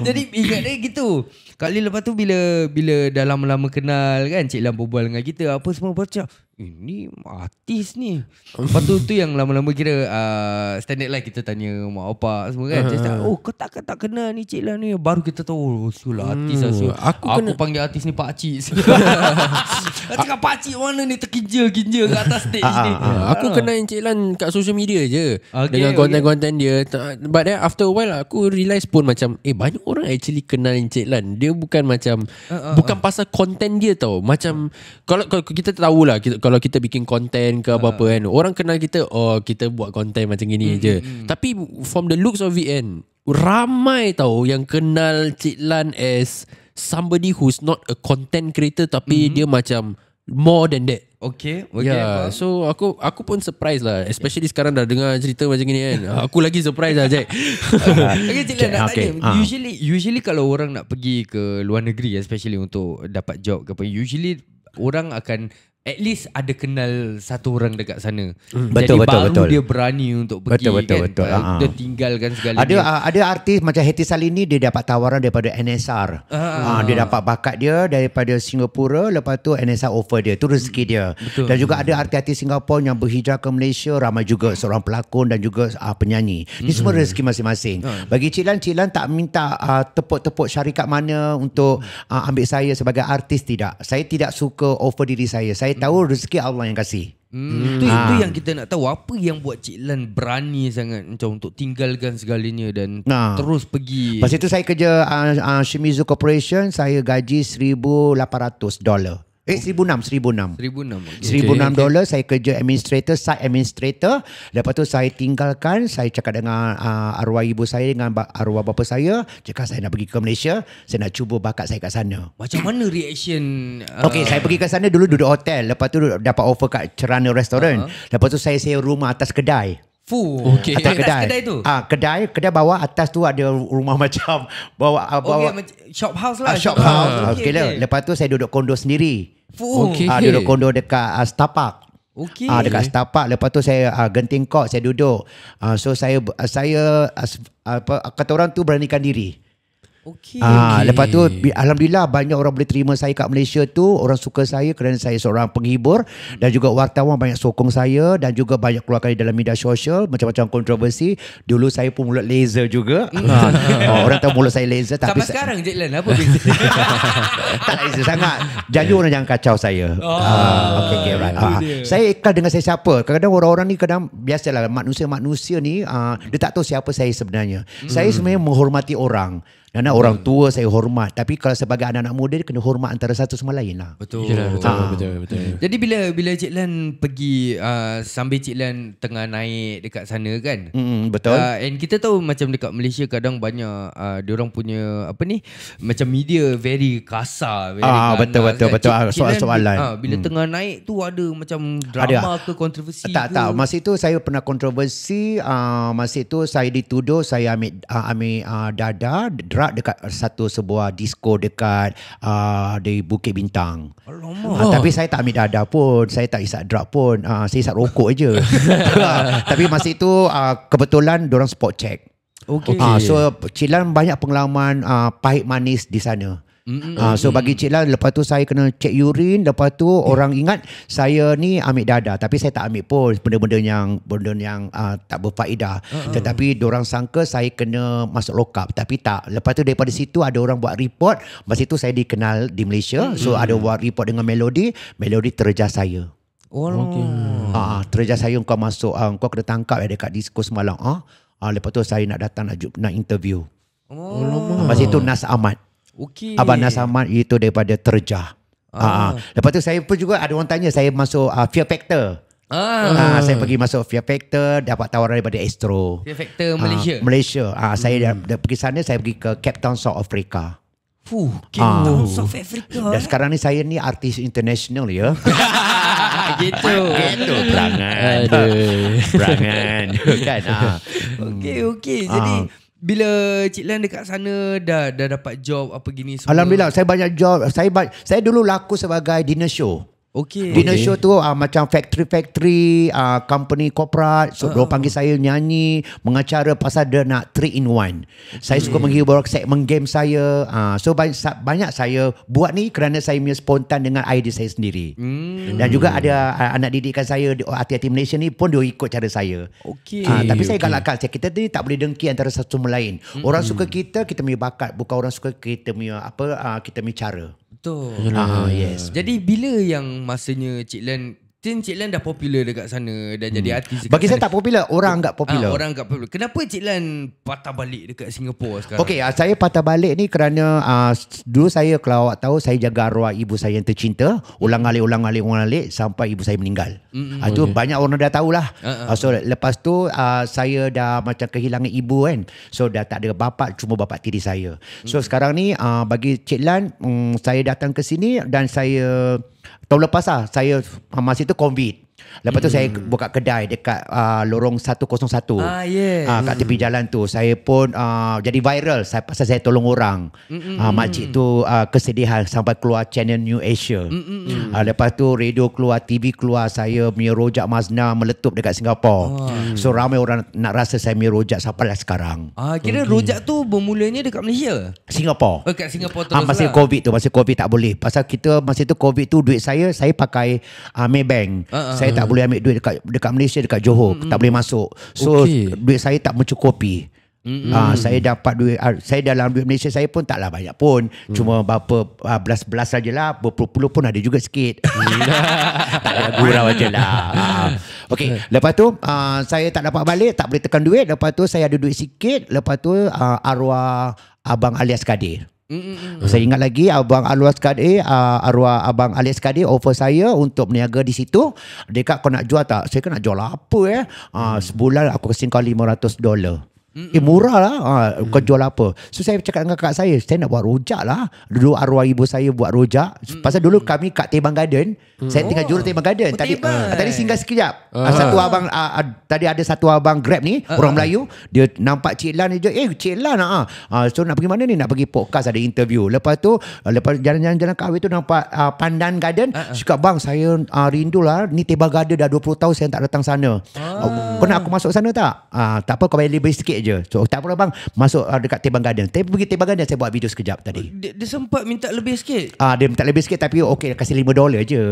Speaker 2: Jadi ingat dia gitu. Kali lepas tu bila dah lama-lama kenal kan Cik Lan berbual dengan kita apa semua baca ini artis ni. Lepas tu yang lama-lama kira standard lah kita tanya mak opak semua kan. Dia cakap kau tak kenal ni Cik Lan ni. Baru kita tahu sulah artis lah. Aku panggil artis ni pak cik. Aku cakap pak cik mana ni terkinja-kinja kat atas stage ni.
Speaker 3: Aku kenal Cik Lan kat social media je dengan konten-konten dia. But then after a while aku realise pun macam banyak orang actually kenal Cik Lan. Dia bukan macam bukan pasal konten dia tau. Macam kalau kita tahulah kalau kita bikin konten ke apa-apa kan, orang kenal kita kita buat konten macam gini je. Tapi from the looks of it kan, ramai tau yang kenal Cik Lan as somebody who's not a content creator tapi dia macam more than that.
Speaker 2: Okay.
Speaker 3: Yeah, so aku pun surprise lah, especially sekarang dah dengar cerita macam ni kan. Aku lagi surprise lah Jack.
Speaker 2: Okay Cik Lan nak tanya, usually kalau orang nak pergi ke luar negeri especially untuk dapat job ke apa, usually orang akan at least ada kenal satu orang dekat sana. Jadi baru dia berani untuk pergi
Speaker 5: betul.
Speaker 2: Dia tinggalkan segalanya.
Speaker 5: Ada artis macam Heti Salini, dia dapat tawaran daripada NSR. Dia dapat bakat dia daripada Singapura, lepas tu NSR offer dia. Tu rezeki dia. Dan juga ada artis-artis Singapura yang berhijrah ke Malaysia, ramai juga seorang pelakon dan juga penyanyi. Ini semua rezeki masing-masing. Bagi Cik Lan tak minta tepuk-tepuk syarikat mana untuk ambil saya sebagai artis, tidak. Saya tidak suka offer diri saya. Saya tahu rezeki Allah yang kasih.
Speaker 2: Itu yang kita nak tahu. Apa yang buat Cik Lan berani sangat macam untuk tinggalkan segalanya dan terus pergi.
Speaker 5: Lepas itu saya kerja Shimizu Corporation. Saya gaji $1,800. $1,600. $1,600 saya kerja administrator, site administrator. Lepas tu saya tinggalkan. Saya cakap dengan arwah ibu saya, dengan arwah bapa saya, cakap saya nak pergi ke Malaysia. Saya nak cuba bakat saya kat sana.
Speaker 2: Macam mana reaction?
Speaker 5: Okay, saya pergi ke sana dulu duduk hotel. Lepas tu dapat offer kat Cerana Restaurant. Lepas tu saya sewa rumah atas kedai.
Speaker 2: Okay.
Speaker 5: Atas
Speaker 2: kedai tu.
Speaker 5: Kedai bawah, atas tu ada rumah macam bawah
Speaker 2: shop house lah.
Speaker 5: Shop house. Okay. Lepas tu saya duduk kondo sendiri. Duduk kondo dekat Star-Park. Dekat Star-Park. Lepas tu saya genting kok, saya duduk. So saya kata orang tu beranikan diri. Lepas tu alhamdulillah banyak orang boleh terima saya kat Malaysia tu. Orang suka saya kerana saya seorang penghibur, dan juga wartawan banyak sokong saya, dan juga banyak keluar kali dalam media sosial macam-macam kontroversi. Dulu saya pun mulut laser juga. Orang tahu mulut saya laser.
Speaker 2: Sampai sekarang Cik Lan apa beza?
Speaker 5: Tak laser sangat. Jangan orang jangan kacau saya. Okay, right. Saya ikhlas dengan saya siapa. Kadang-kadang orang-orang ni biasalah manusia ni dia tak tahu siapa saya sebenarnya. Saya sebenarnya menghormati orang. Dan orang tua saya hormat. Tapi kalau sebagai anak-anak muda, dia kena hormat antara satu sama lain lah.
Speaker 3: Betul.
Speaker 2: Jadi bila Cik Lan pergi sambil Cik Lan tengah naik dekat sana kan.
Speaker 5: Betul.
Speaker 2: And kita tahu macam dekat Malaysia kadang banyak diorang punya apa ni, macam media very kasar, very ganas,
Speaker 5: betul. Soalan-soalan.
Speaker 2: Bila tengah naik tu ada macam drama ke kontroversi
Speaker 5: tak. Masa itu saya pernah kontroversi. Masa itu saya dituduh saya ambil dada drug dekat sebuah disco dekat di Bukit Bintang. Tapi saya tak ambil dada pun, saya tak isap drug pun, saya isap rokok je. Tapi masa itu kebetulan diorang spot check. So Cik Lan banyak pengalaman pahit manis di sana. So bagi Cik Lan, lepas tu saya kena cek urine. Lepas tu orang ingat saya ni ambil dada, tapi saya tak ambil pun. Benda-benda yang tak berfaedah. Tetapi diorang sangka saya kena masuk lock up, tapi tak. Lepas tu daripada situ ada orang buat report. Masa itu saya dikenal di Malaysia. So ada buat report dengan Melody terjah saya. Terjah saya, kau masuk, kau kena tangkap dekat disco semalam. Lepas tu saya nak datang nak interview. Masa itu Nas Ahmad. Abang Nas Ahmad itu daripada Terjah. Lepas tu saya pun juga ada orang tanya saya masuk Fear Factor. Saya pergi masuk Fear Factor, dapat tawaran daripada Astro.
Speaker 2: Fear Factor Malaysia.
Speaker 5: Malaysia. Saya pergi sana, saya pergi ke Cape Town, South Africa.
Speaker 2: Cape Town, South Africa.
Speaker 5: Dan sekarang ni saya ni artis international ya.
Speaker 2: Gitu.
Speaker 5: Perangan. Perangan. Kan?
Speaker 2: Okey. Jadi bila Cik Lan dekat sana dah dapat job apa gini semua.
Speaker 5: Alhamdulillah saya banyak job. Saya dulu laku sebagai dinner show. Dinner show tu macam factory company corporate. So dia panggil saya nyanyi, mengacara pasal dia nak 3 in 1. Saya suka menghibur segmen game saya. So banyak saya buat ni kerana saya punya spontan dengan idea saya sendiri. Dan juga ada anak didikan saya artis-artis Malaysia ni pun dia ikut cara saya. Tapi saya galakkan kita ni tak boleh dengki antara satu sama lain. Orang suka kita punya bakat, bukan orang suka kita punya kita punya cara.
Speaker 2: Betul.
Speaker 5: Yes.
Speaker 2: Jadi bila yang masanya Cik Lan dah popular dekat sana dan jadi artis dekat
Speaker 5: Bagi saya
Speaker 2: sana.
Speaker 5: tak popular, orang anggap popular.
Speaker 2: Orang anggap popular. Kenapa Cik Lan patah balik dekat Singapura sekarang?
Speaker 5: Okey, saya patah balik ni kerana dulu saya, kalau awak tahu, saya jaga arwah ibu saya yang tercinta, ulang-alik sampai ibu saya meninggal. Itu banyak orang dah tahulah. So lepas tu saya dah macam kehilangan ibu kan. So dah tak ada bapa, cuma bapa tiri saya. So sekarang ni bagi Cik Lan, saya datang ke sini dan saya tahun lepas saya masa itu COVID. Lepas tu saya buka kedai dekat lorong 101. Kat tepi jalan tu. Saya pun jadi viral pasal saya tolong orang. Makcik tu kesedihan sampai keluar channel New Asia. Lepas tu radio keluar, TV keluar, saya punya rojak Mazna meletup dekat Singapura. So ramai orang nak rasa saya punya rojak sampai sekarang.
Speaker 2: Kira rojak tu bermulanya dekat Malaysia?
Speaker 5: Singapura.
Speaker 2: Dekat Singapura terus
Speaker 5: masa COVID tu. Masa COVID tak boleh. Pasal kita masa tu COVID tu duit saya pakai Maybank. Saya tak boleh ambil duit dekat Malaysia, dekat Johor. Tak boleh masuk. So duit saya tak mencukupi. Saya dapat duit, saya dalam duit Malaysia saya pun taklah banyak pun. Cuma berapa belas sajalah, berpuluh-puluh pun ada juga sikit. Tak ada gurau je lah. Okey, lepas tu saya tak dapat balik, tak boleh tekan duit. Lepas tu saya ada duit sikit. Lepas tu arwah Abang Alias Kadir. Saya ingat lagi arwah Abang Alias Kadir offer saya untuk berniaga di situ. Dia kata, kau nak jual tak? Saya kata, nak jual apa sebulan aku kasi kau $500. Murah lah. Kau jual apa? So saya cakap dengan kakak saya nak buat rojak lah. Dulu arwah ibu saya buat rojak. Pasal dulu kami kat Teban Garden. Saya tinggal jurus Teban Garden. Tadi singgah sekejap. Satu abang tadi ada satu abang Grab ni, orang Melayu. Dia nampak Cik Lan je. Cik Lan so nak pergi mana ni? Nak pergi podcast, ada interview. Lepas tu lepas jalan-jalan kahwin tu nampak Pandan Garden. Cakap, bang, saya rindu lah. Ni Teban Garden dah 20 tahun saya tak datang sana. Kau nak aku masuk sana tak? Tak apa, kau bayar lebih sikit je. So tak apa bang, masuk dekat Teban Garden. Tapi pergi Teban Garden saya buat video sekejap tadi.
Speaker 2: Dia sempat minta lebih sikit.
Speaker 5: Dia minta lebih sikit tapi okey, kasih $5 je.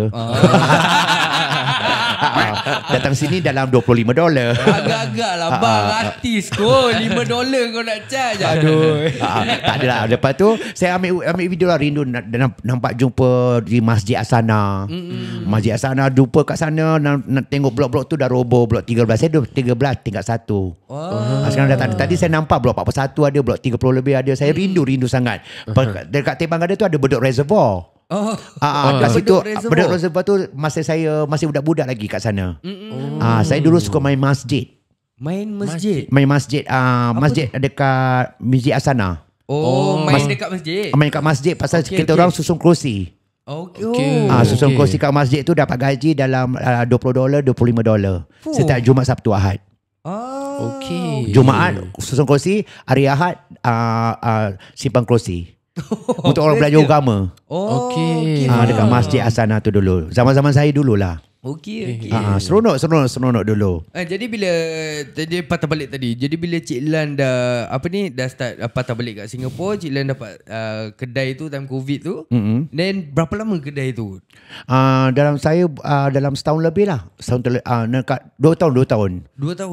Speaker 5: Datang sini dalam $25.
Speaker 2: Agak-agak lah bang, artis kau $5 kau nak charge. Aduh.
Speaker 5: Tak adalah. Lepas tu saya ambil video lah, rindu nampak jumpa di Masjid Asana. Masjid Asana, jumpa kat sana, nak tengok blok-blok tu dah roboh. Blok 13, saya dah 13 tingkat 1. Sekarang dah tak ada. Tadi saya nampak blok 41 ada, blok 30 lebih ada. Saya rindu sangat. Dekat Teban Garden tu ada Bedok Reservoir. Kat situ Bedok Reservoir tu masa saya masih budak-budak lagi kat sana. Saya dulu suka main masjid.
Speaker 2: Main masjid?
Speaker 5: Main masjid. Masjid dekat Masjid Asana.
Speaker 2: Main dekat masjid?
Speaker 5: Main kat masjid pasal kita orang susun kerusi. Susun kerusi kat masjid tu dapat gaji dalam $20, $25 setiap Jumaat, Sabtu, Ahad. Jumaat susun kerusi, hari Ahad simpan kerusi. Untuk orang belajar agama. Dekat Masjid Asana tu dulu. Zaman-zaman saya dululah. Seronok dulu.
Speaker 2: Jadi bila tadi patah balik tadi. Jadi bila Cik Lan dah dah start patah balik kat Singapura, Cik Lan dapat kedai tu time COVID tu. Then berapa lama kedai tu?
Speaker 5: Dalam setahun lebih lah. 2 tahun.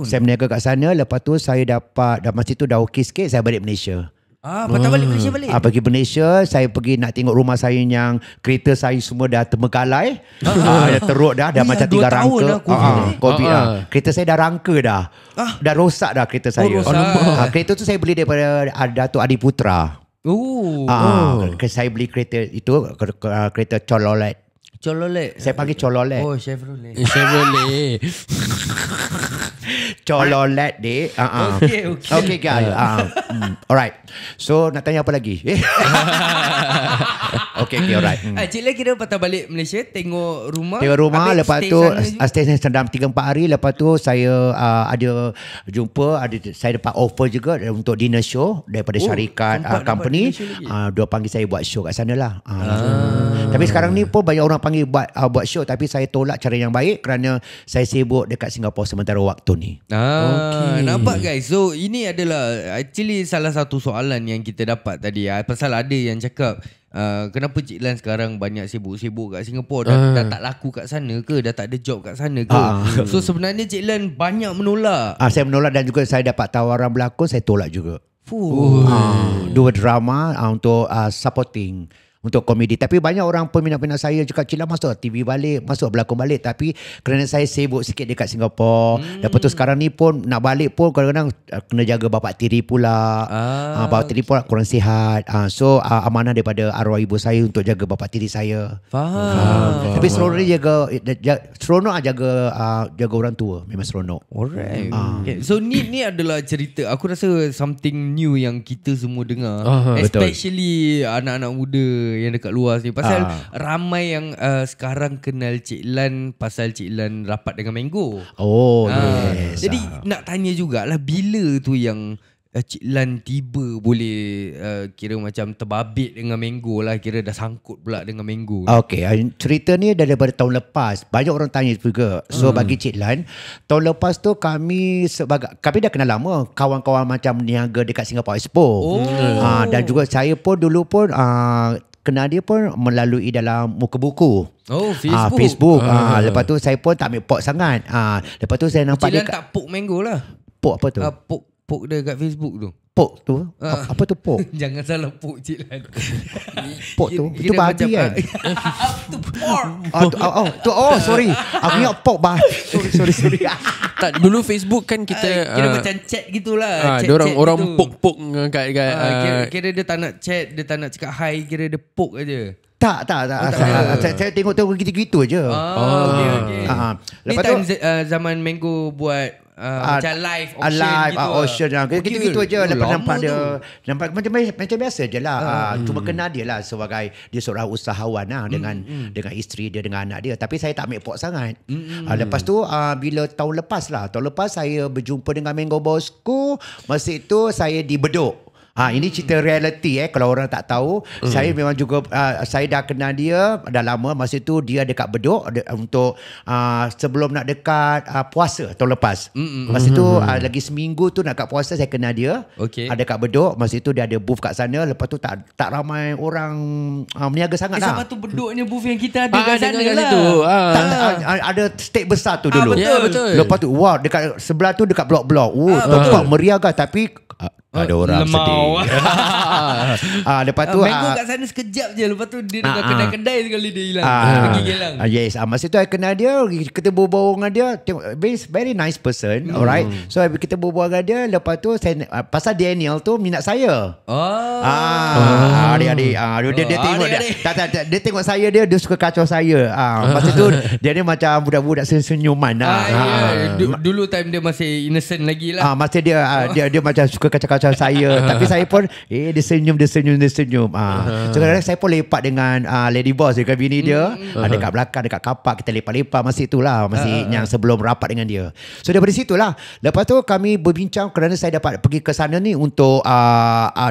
Speaker 5: Saya berniaga kat sana. Lepas tu saya dapat masa tu dah okey sikit, saya balik Malaysia.
Speaker 2: Patah balik Malaysia balik?
Speaker 5: Pergi Malaysia, saya pergi nak tengok rumah saya yang kereta saya semua dah termegalai. Dah teruk dah macam 3 rangka. COVID dah. Kereta saya dah rangka dah. Dah rosak dah kereta saya. Kereta tu saya beli daripada Datuk Adi Putra. Saya beli kereta itu, kereta Chevrolet. Saya panggil Chevrolet.
Speaker 2: Oh, Chevrolet.
Speaker 5: Chevrolet deh. Okay guys. Alright. So nak tanya apa lagi? Okay, alright.
Speaker 2: Cik Lan kira patah balik Malaysia, tengok rumah.
Speaker 5: Lepas tu stay dalam 3-4 hari. Lepas tu saya ada jumpa, saya dapat offer juga untuk dinner show daripada syarikat company. Dia panggil saya buat show kat sana lah. Tapi sekarang ni pun banyak orang panggil buat show, tapi saya tolak cara yang baik kerana saya sibuk dekat Singapura sementara waktu ni.
Speaker 2: Nampak guys. So ini adalah actually salah satu soalan yang kita dapat tadi. Pasal ada yang cakap kenapa Cik Lan sekarang banyak sibuk-sibuk kat Singapura, dah tak laku kat sana ke, dah tak ada job kat sana ke? So sebenarnya Cik Lan banyak menolak.
Speaker 5: Saya menolak dan juga saya dapat tawaran berlakon, saya tolak juga. Dua drama untuk supporting, untuk komedi. Tapi banyak orang peminat-peminat saya cakap, Cik Lan masuk TV balik, masuk berlakon balik. Tapi kerana saya sibuk sikit dekat Singapura, lepas tu sekarang ni pun nak balik pun kadang-kadang kena jaga bapak tiri pula. Bapak tiri pula kurang sihat. So amanah daripada arwah ibu saya untuk jaga bapak tiri saya.
Speaker 2: Faham.
Speaker 5: Tapi seronok jaga orang tua. Memang seronok.
Speaker 2: Alright. Okay. So ni adalah cerita, aku rasa something new yang kita semua dengar. Especially anak-anak muda yang dekat luar ni. Pasal ramai yang sekarang kenal Cik Lan pasal Cik Lan rapat dengan Mango.
Speaker 5: Yes.
Speaker 2: Jadi nak tanya jugalah, bila tu yang Cik Lan tiba boleh kira macam terbabit dengan Mango lah, kira dah sangkut pula dengan Mango.
Speaker 5: Okay, cerita ni daripada tahun lepas. Banyak orang tanya juga. So bagi Cik Lan, tahun lepas tu kami dah kenal lama, kawan-kawan macam niaga dekat Singapore Expo. Dan juga saya pun dulu pun kenal dia pun melalui dalam muka buku. Facebook. Lepas tu saya pun tak ambil pok sangat. Lepas tu saya nampak
Speaker 2: Cik Lan tak pok Mango lah.
Speaker 5: Pok apa tu?
Speaker 2: Pok dia kat Facebook tu.
Speaker 5: Pok tu? Apa tu pok?
Speaker 2: Jangan salah pok Cik Lan.
Speaker 5: Pok tu? Itu bahagia kan?
Speaker 2: Itu pork.
Speaker 5: Sorry. Aku ingat pok Sorry.
Speaker 3: Tak, dulu Facebook kan kita
Speaker 2: kira macam chat gitulah.
Speaker 3: Orang
Speaker 2: gitu.
Speaker 3: pok kat
Speaker 2: kira dia tak nak chat, dia tak nak cakap hi, kira dia pok aja.
Speaker 5: Tak. Saya tengok gitu-gitu je.
Speaker 2: Okay. Ni
Speaker 5: Lepas
Speaker 2: time
Speaker 5: tu
Speaker 2: zaman Mango buat macam live auction
Speaker 5: gitu-gitu je. Lepas nampak
Speaker 2: tu.
Speaker 5: dia macam biasa je lah. Cuma kenal dia lah sebagai dia seorang usahawan lah, dengan isteri dia, dengan anak dia. Tapi saya tak ambil pok sangat. Lepas tu bila tahun lepas saya berjumpa dengan Mango Bosku, masa itu saya di Bedok. Ini cerita reality kalau orang tak tahu. Saya memang juga saya dah kenal dia dah lama. Masa tu dia dekat Bedok untuk sebelum nak dekat puasa tahun lepas. Masa tu lagi seminggu tu nak kat puasa saya kenal dia. Dekat Bedok. Masa tu dia ada booth kat sana. Lepas tu tak ramai orang meniaga sangat lah.
Speaker 2: Sebab tu Bedoknya booth yang kita ada kat sana lah.
Speaker 5: Ada stage besar tu dulu.
Speaker 2: Betul.
Speaker 5: Lepas tu dekat sebelah tu dekat blok-blok. Tempat meriah tapi ada orang sedih. Lepas tu
Speaker 2: Mango kat sana sekejap je. Lepas tu dia dengan kedai-kedai sekali dia hilang. Pergi Gelang.
Speaker 5: Yes. Masa tu I kenal dia, kita berbual dengan dia. Very nice person. Alright. So kita berbual dengan dia. Lepas tu saya, pasal Daniel tu minat saya. Adik-adik. Dia tengok dia tengok saya, dia suka kacau saya. Masa tu dia ni macam budak-budak senyuman.
Speaker 2: Dulu time dia masih innocent lagi lah.
Speaker 5: Masa dia macam suka kacau saya. Tapi saya pun dia senyum. So kadang-kadang saya pun lepak dengan Lady Boss dekat bini dia. Dekat belakang, dekat kapak kita lepak-lepak. Masih itulah, masih yang sebelum rapat dengan dia. So daripada situlah, lepas tu kami berbincang kerana saya dapat pergi ke sana ni untuk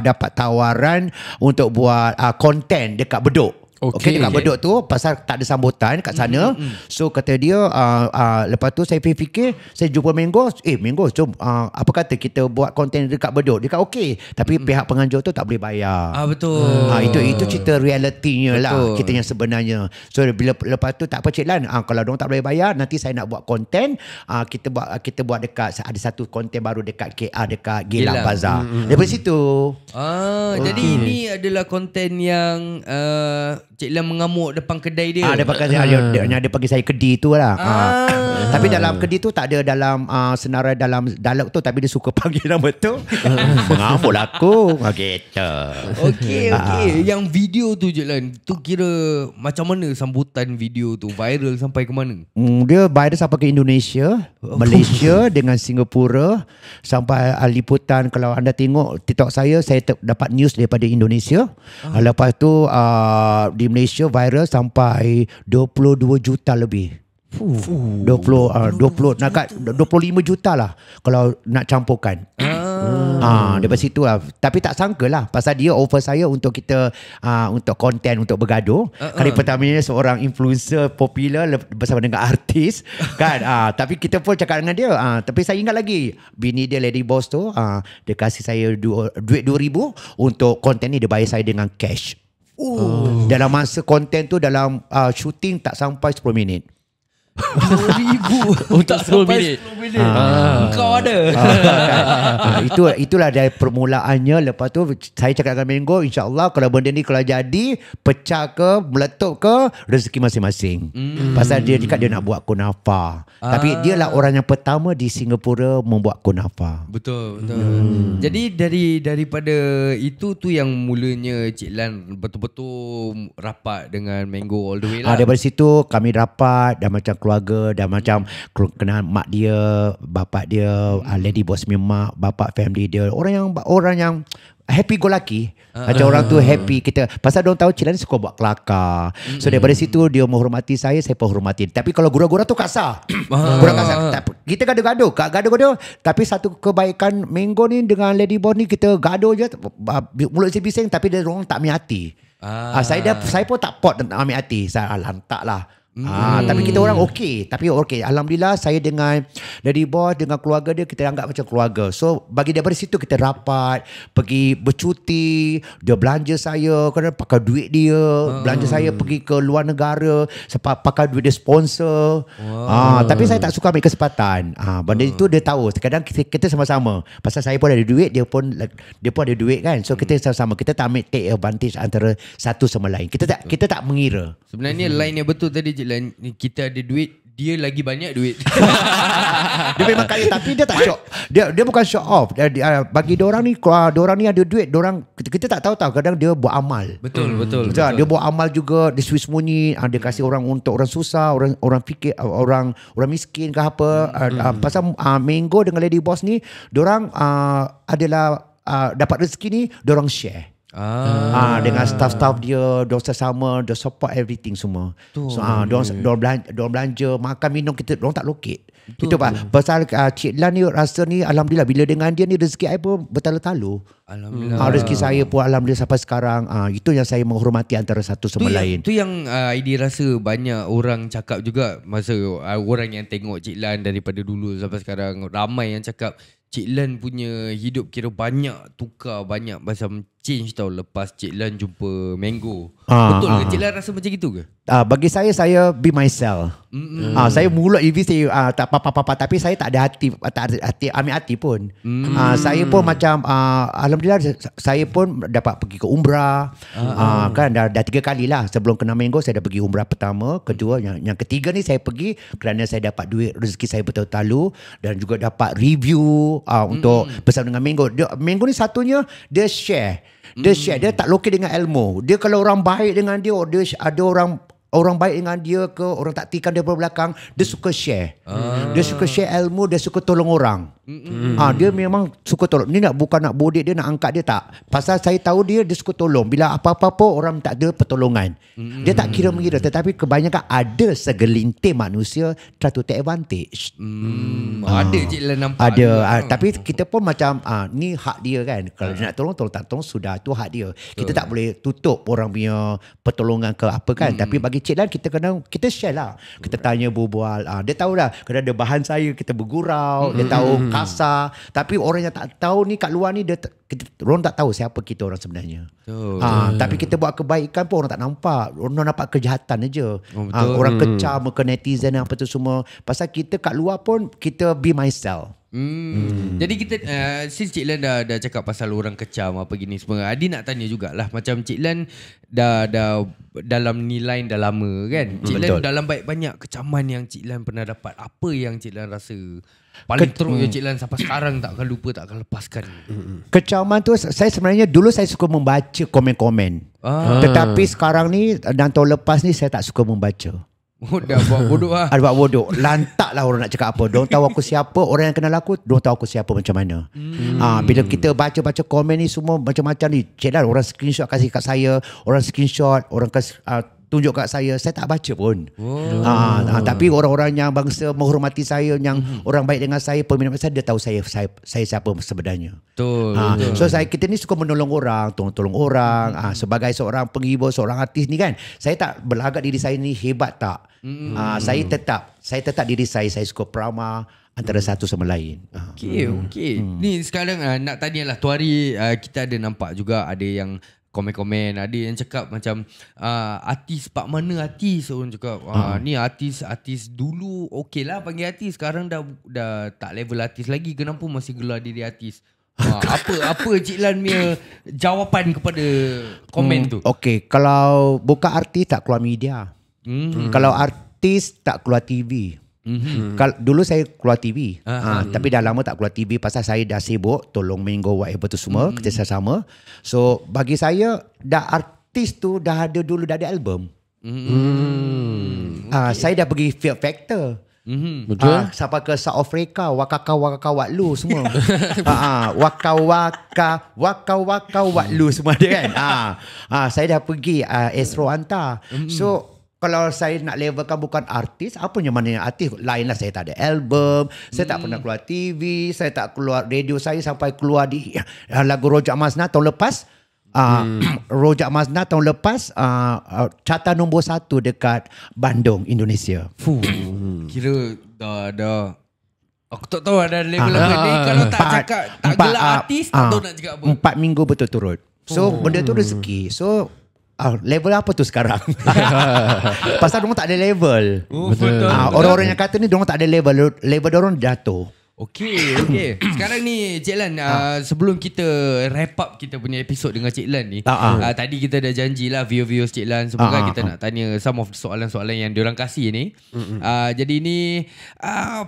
Speaker 5: dapat tawaran untuk buat konten dekat Bedok. Dekat Bedok tu pasal tak ada sambutan kat sana. So kata dia lepas tu saya fikir, saya jumpa Mango, Mango jom apa kata kita buat konten dekat Bedok. Dia kata okey, tapi pihak penganjur tu tak boleh bayar.
Speaker 2: Betul.
Speaker 5: Itu cerita realitinya lah, kita yang sebenarnya. So bila lepas tu tak apa Cik Lan, kalau diorang tak boleh bayar, nanti saya nak buat konten, kita buat dekat, ada satu konten baru dekat KA, dekat Gelang Bazaar. Daripada situ.
Speaker 2: Jadi ini adalah konten yang Cik Lan mengamuk depan kedai dia.
Speaker 5: Dia panggil saya kedi tu lah. Tapi dalam kedai tu tak ada dalam senarai dalam dialog tu, tapi dia suka panggil nama tu. Mengamuk lah aku. Gitu.
Speaker 2: Okey. Yang video tu je lah, tu kira macam mana sambutan video tu? Viral sampai ke mana?
Speaker 5: Dia viral sampai ke Indonesia, Malaysia dengan Singapura, sampai liputan. Kalau anda tengok TikTok saya dapat news daripada Indonesia. Lepas tu di Malaysia viral sampai 22 juta lebih. 20 nak kat 25 juta lah kalau nak campurkan. Daripada situ lah. Tapi tak sangka lah, pasal dia offer saya untuk kita untuk konten, untuk bergaduh. Kali pertamanya seorang influencer popular bersama dengan artis kan. Tapi kita pun cakap dengan dia. Tapi saya ingat lagi, bini dia Lady Boss tu, dia kasih saya duit 2,000 untuk konten ni. Dia bayar saya dengan cash. Dalam masa konten tu, dalam shooting tak sampai 10 minit.
Speaker 2: 2,000
Speaker 3: untuk 10 minit.
Speaker 2: Kau ada.
Speaker 5: Itulah dari permulaannya. Lepas tu saya cakap dengan Mango, insyaAllah kalau benda ni kalau jadi, pecah ke, meletup ke, rezeki masing-masing. Pasal dia cakap dia nak buat kunafa. Tapi dia lah orang yang pertama di Singapura membuat kunafa.
Speaker 2: Betul. Jadi daripada itu tu yang mulanya Cik Lan betul-betul rapat dengan Mango all the way lah.
Speaker 5: Daripada situ kami rapat, dah macam keluarga, dah macam kenal mak dia, bapak dia, Lady Boss punya mak, bapak family dia, orang yang happy go lucky. Macam orang tu happy kita. Pasal diorang tahu Cik Lan suka buat kelakar. So daripada situ dia menghormati saya pun hormati. Tapi kalau gurau-gurau tu kasar. Gurau kasar. Kita gaduh-gaduh. Tapi satu kebaikan Mango ni dengan Lady Boss ni, kita gaduh je. Mulut bising tapi dia orang tak ambil hati. Saya pun tak pot tentang ambil hati. Saya lantak lah. Tapi kita orang okey. Alhamdulillah saya dengan Lady Boss, dengan keluarga dia, kita anggap macam keluarga. So bagi daripada situ kita rapat, pergi bercuti, dia belanja saya, kadang pakai duit dia, belanja saya pergi ke luar negara, pakai duit dia sponsor. Tapi saya tak suka ambil kesempatan. Benda itu dia tahu. Kadang kita sama-sama. Pasal saya pun ada duit, dia pun ada duit kan. So kita sama-sama. Kita tak ambil take advantage antara satu sama lain. Kita tak mengira.
Speaker 2: Sebenarnya line yang betul tadi je, kita ada duit, dia lagi banyak duit.
Speaker 5: Dia memang kaya, tapi dia tak show. Dia bukan show off. Bagi diorang ni ada duit, kita tak tahu kadang dia buat amal. Betul. Dia buat amal juga, dia sembunyi, dia kasih orang untuk orang susah, orang fikir, orang miskin ke apa. Pasal Mango dengan Lady Boss ni, diorang adalah dapat rezeki ni, diorang share. Dengan staff-staff dia, diorang sesama, dia support everything semua. So diorang belanja, makan minum, diorang tak lokit. Itu pasal Cik Lan ni rasa ni, alhamdulillah bila dengan dia ni rezeki saya pun bertalu-talu. Alhamdulillah. Rezeki saya pun alhamdulillah sampai sekarang. Itu yang saya menghormati antara satu sama lain.
Speaker 2: Itu yang ID rasa banyak orang cakap juga, masa orang yang tengok Cik Lan daripada dulu sampai sekarang, ramai yang cakap Cik Lan punya hidup kira banyak tukar, banyak macam change tau lepas Cik Lan jumpa Mango. Betul ke Cik Lan rasa macam gitu ke?
Speaker 5: Bagi saya be myself. Saya mulut Evi saya tak apa-apa, tapi saya tak ada hati, ambil hati pun. Saya pun macam alhamdulillah saya pun dapat pergi ke umrah. Kan dah 3 kali lah sebelum kena Mango. Saya dah pergi umrah pertama, kedua, yang ketiga ni saya pergi kerana saya dapat duit, rezeki saya betul-betul, dan juga dapat review untuk bersama dengan Mango. Mango ni satunya dia share. Dia tak lokal dengan ilmu. Dia kalau orang baik dengan dia ada orang baik dengan dia ke, orang tak tikam dia belakang, dia suka share. Dia suka share ilmu, dia suka tolong orang. Dia memang suka tolong. Ni bukan nak bodek dia, nak angkat dia, tak. Pasal saya tahu dia suka tolong. Bila apa-apa orang tak ada pertolongan. Dia tak kira-mengira, tetapi kebanyakan ada segelintir manusia try to take advantage.
Speaker 2: Ada je lah nampak.
Speaker 5: Ada. Tapi kita pun macam ni hak dia kan. Kalau dia nak tolong tak tolong, sudah, tu hak dia. Kita tak boleh tutup orang punya pertolongan ke apa kan. Tapi bagi Cik Lan, kita share lah. Kita tanya, berbual. Dia tahu dah kadang ada bahan saya, kita bergurau. Dia tahu kasar. Tapi orang yang tak tahu ni kat luar ni, orang tak tahu siapa kita orang sebenarnya. Tapi kita buat kebaikan pun orang tak nampak. Orang nampak kejahatan aja. Orang kecam ke netizen apa tu semua. Pasal kita kat luar pun kita be myself.
Speaker 2: Jadi kita since Cik Lan dah cakap pasal orang kecam apa gini semua, Adi nak tanya jugalah, macam Cik Lan dah dalam ni line dah lama kan. Cik Lan dalam banyak kecaman yang Cik Lan pernah dapat, apa yang Cik Lan rasa paling teruk yang Cik Lan sampai sekarang tak akan lupa, tak akan lepaskan?
Speaker 5: Kecaman tu saya sebenarnya dulu saya suka membaca komen-komen. Tetapi sekarang ni dan tahun lepas ni saya tak suka membaca.
Speaker 2: Dah buat bodoh lah.
Speaker 5: Buat bodoh. Lantak lah orang nak cakap apa. Diorang tahu aku siapa. Orang yang kenal aku, diorang tahu aku siapa macam mana. Bila kita baca-baca komen ni semua macam-macam ni. Cik Lan, orang screenshot kasih kat saya. Orang screenshot, orang kasih, tunjuk kat saya tak baca pun. Tapi orang-orang yang bangsa menghormati saya, yang orang baik dengan saya, peminat saya, dia tahu saya siapa sebenarnya.
Speaker 2: Betul.
Speaker 5: So kita ni suka menolong orang, tolong orang. Sebagai seorang penghibur, seorang artis ni kan, saya tak berlagak diri saya ni hebat tak. Saya tetap diri saya suka prama antara satu sama lain.
Speaker 2: Okey. Ni sekarang nak tanyalah, tu hari kita ada nampak juga ada yang komen-komen, ada yang cakap macam artis pak mana artis, orang cakap ni artis dulu okey lah panggil artis, sekarang dah tak level artis lagi, kenapa masih gelar diri artis? Apa Cik Lan punya jawapan kepada komen tu? Okey,
Speaker 5: kalau bukan artis tak keluar media. Kalau artis tak keluar TV. Dulu saya keluar TV, tapi dah lama tak keluar TV pasal saya dah sibuk tolong minggu whatever tu semua, kerjasama. So bagi saya dah artis tu dah ada dulu, dah ada album. Saya dah pergi Fear Factor.
Speaker 3: Betul.
Speaker 5: Sampai ke South Africa, Waka Watlu semua. Waka Watlu semua ada kan. Saya dah pergi Astro hantar. So kalau saya nak levelkan bukan artis, apa yang mana yang artis? Lain lah, saya tak ada album, saya tak pernah keluar TV, saya tak keluar radio, saya sampai keluar di lagu Rojak Masnah tahun lepas. Rojak Masnah tahun lepas carta nombor 1 dekat Bandung, Indonesia.
Speaker 2: Kira dah aku tak tahu ada level apa ni. Kalau tak cakap tak gelar artis, tak tahu nak cakap apa.
Speaker 5: 4 minggu berturut-turut. So benda tu rezeki. So level apa tu sekarang? Pasal diorang tak ada level.
Speaker 2: Betul.
Speaker 5: Orang-orang yang kata ni diorang tak ada level. Level diorang jatuh.
Speaker 2: Okey. Sekarang ni Cik Lan, sebelum kita wrap up kita punya episod dengan Cik Lan ni, tadi kita dah janjilah viewers Cik Lan semua kan, kita nak tanya some of soalan-soalan yang diorang kasih ni. Jadi ni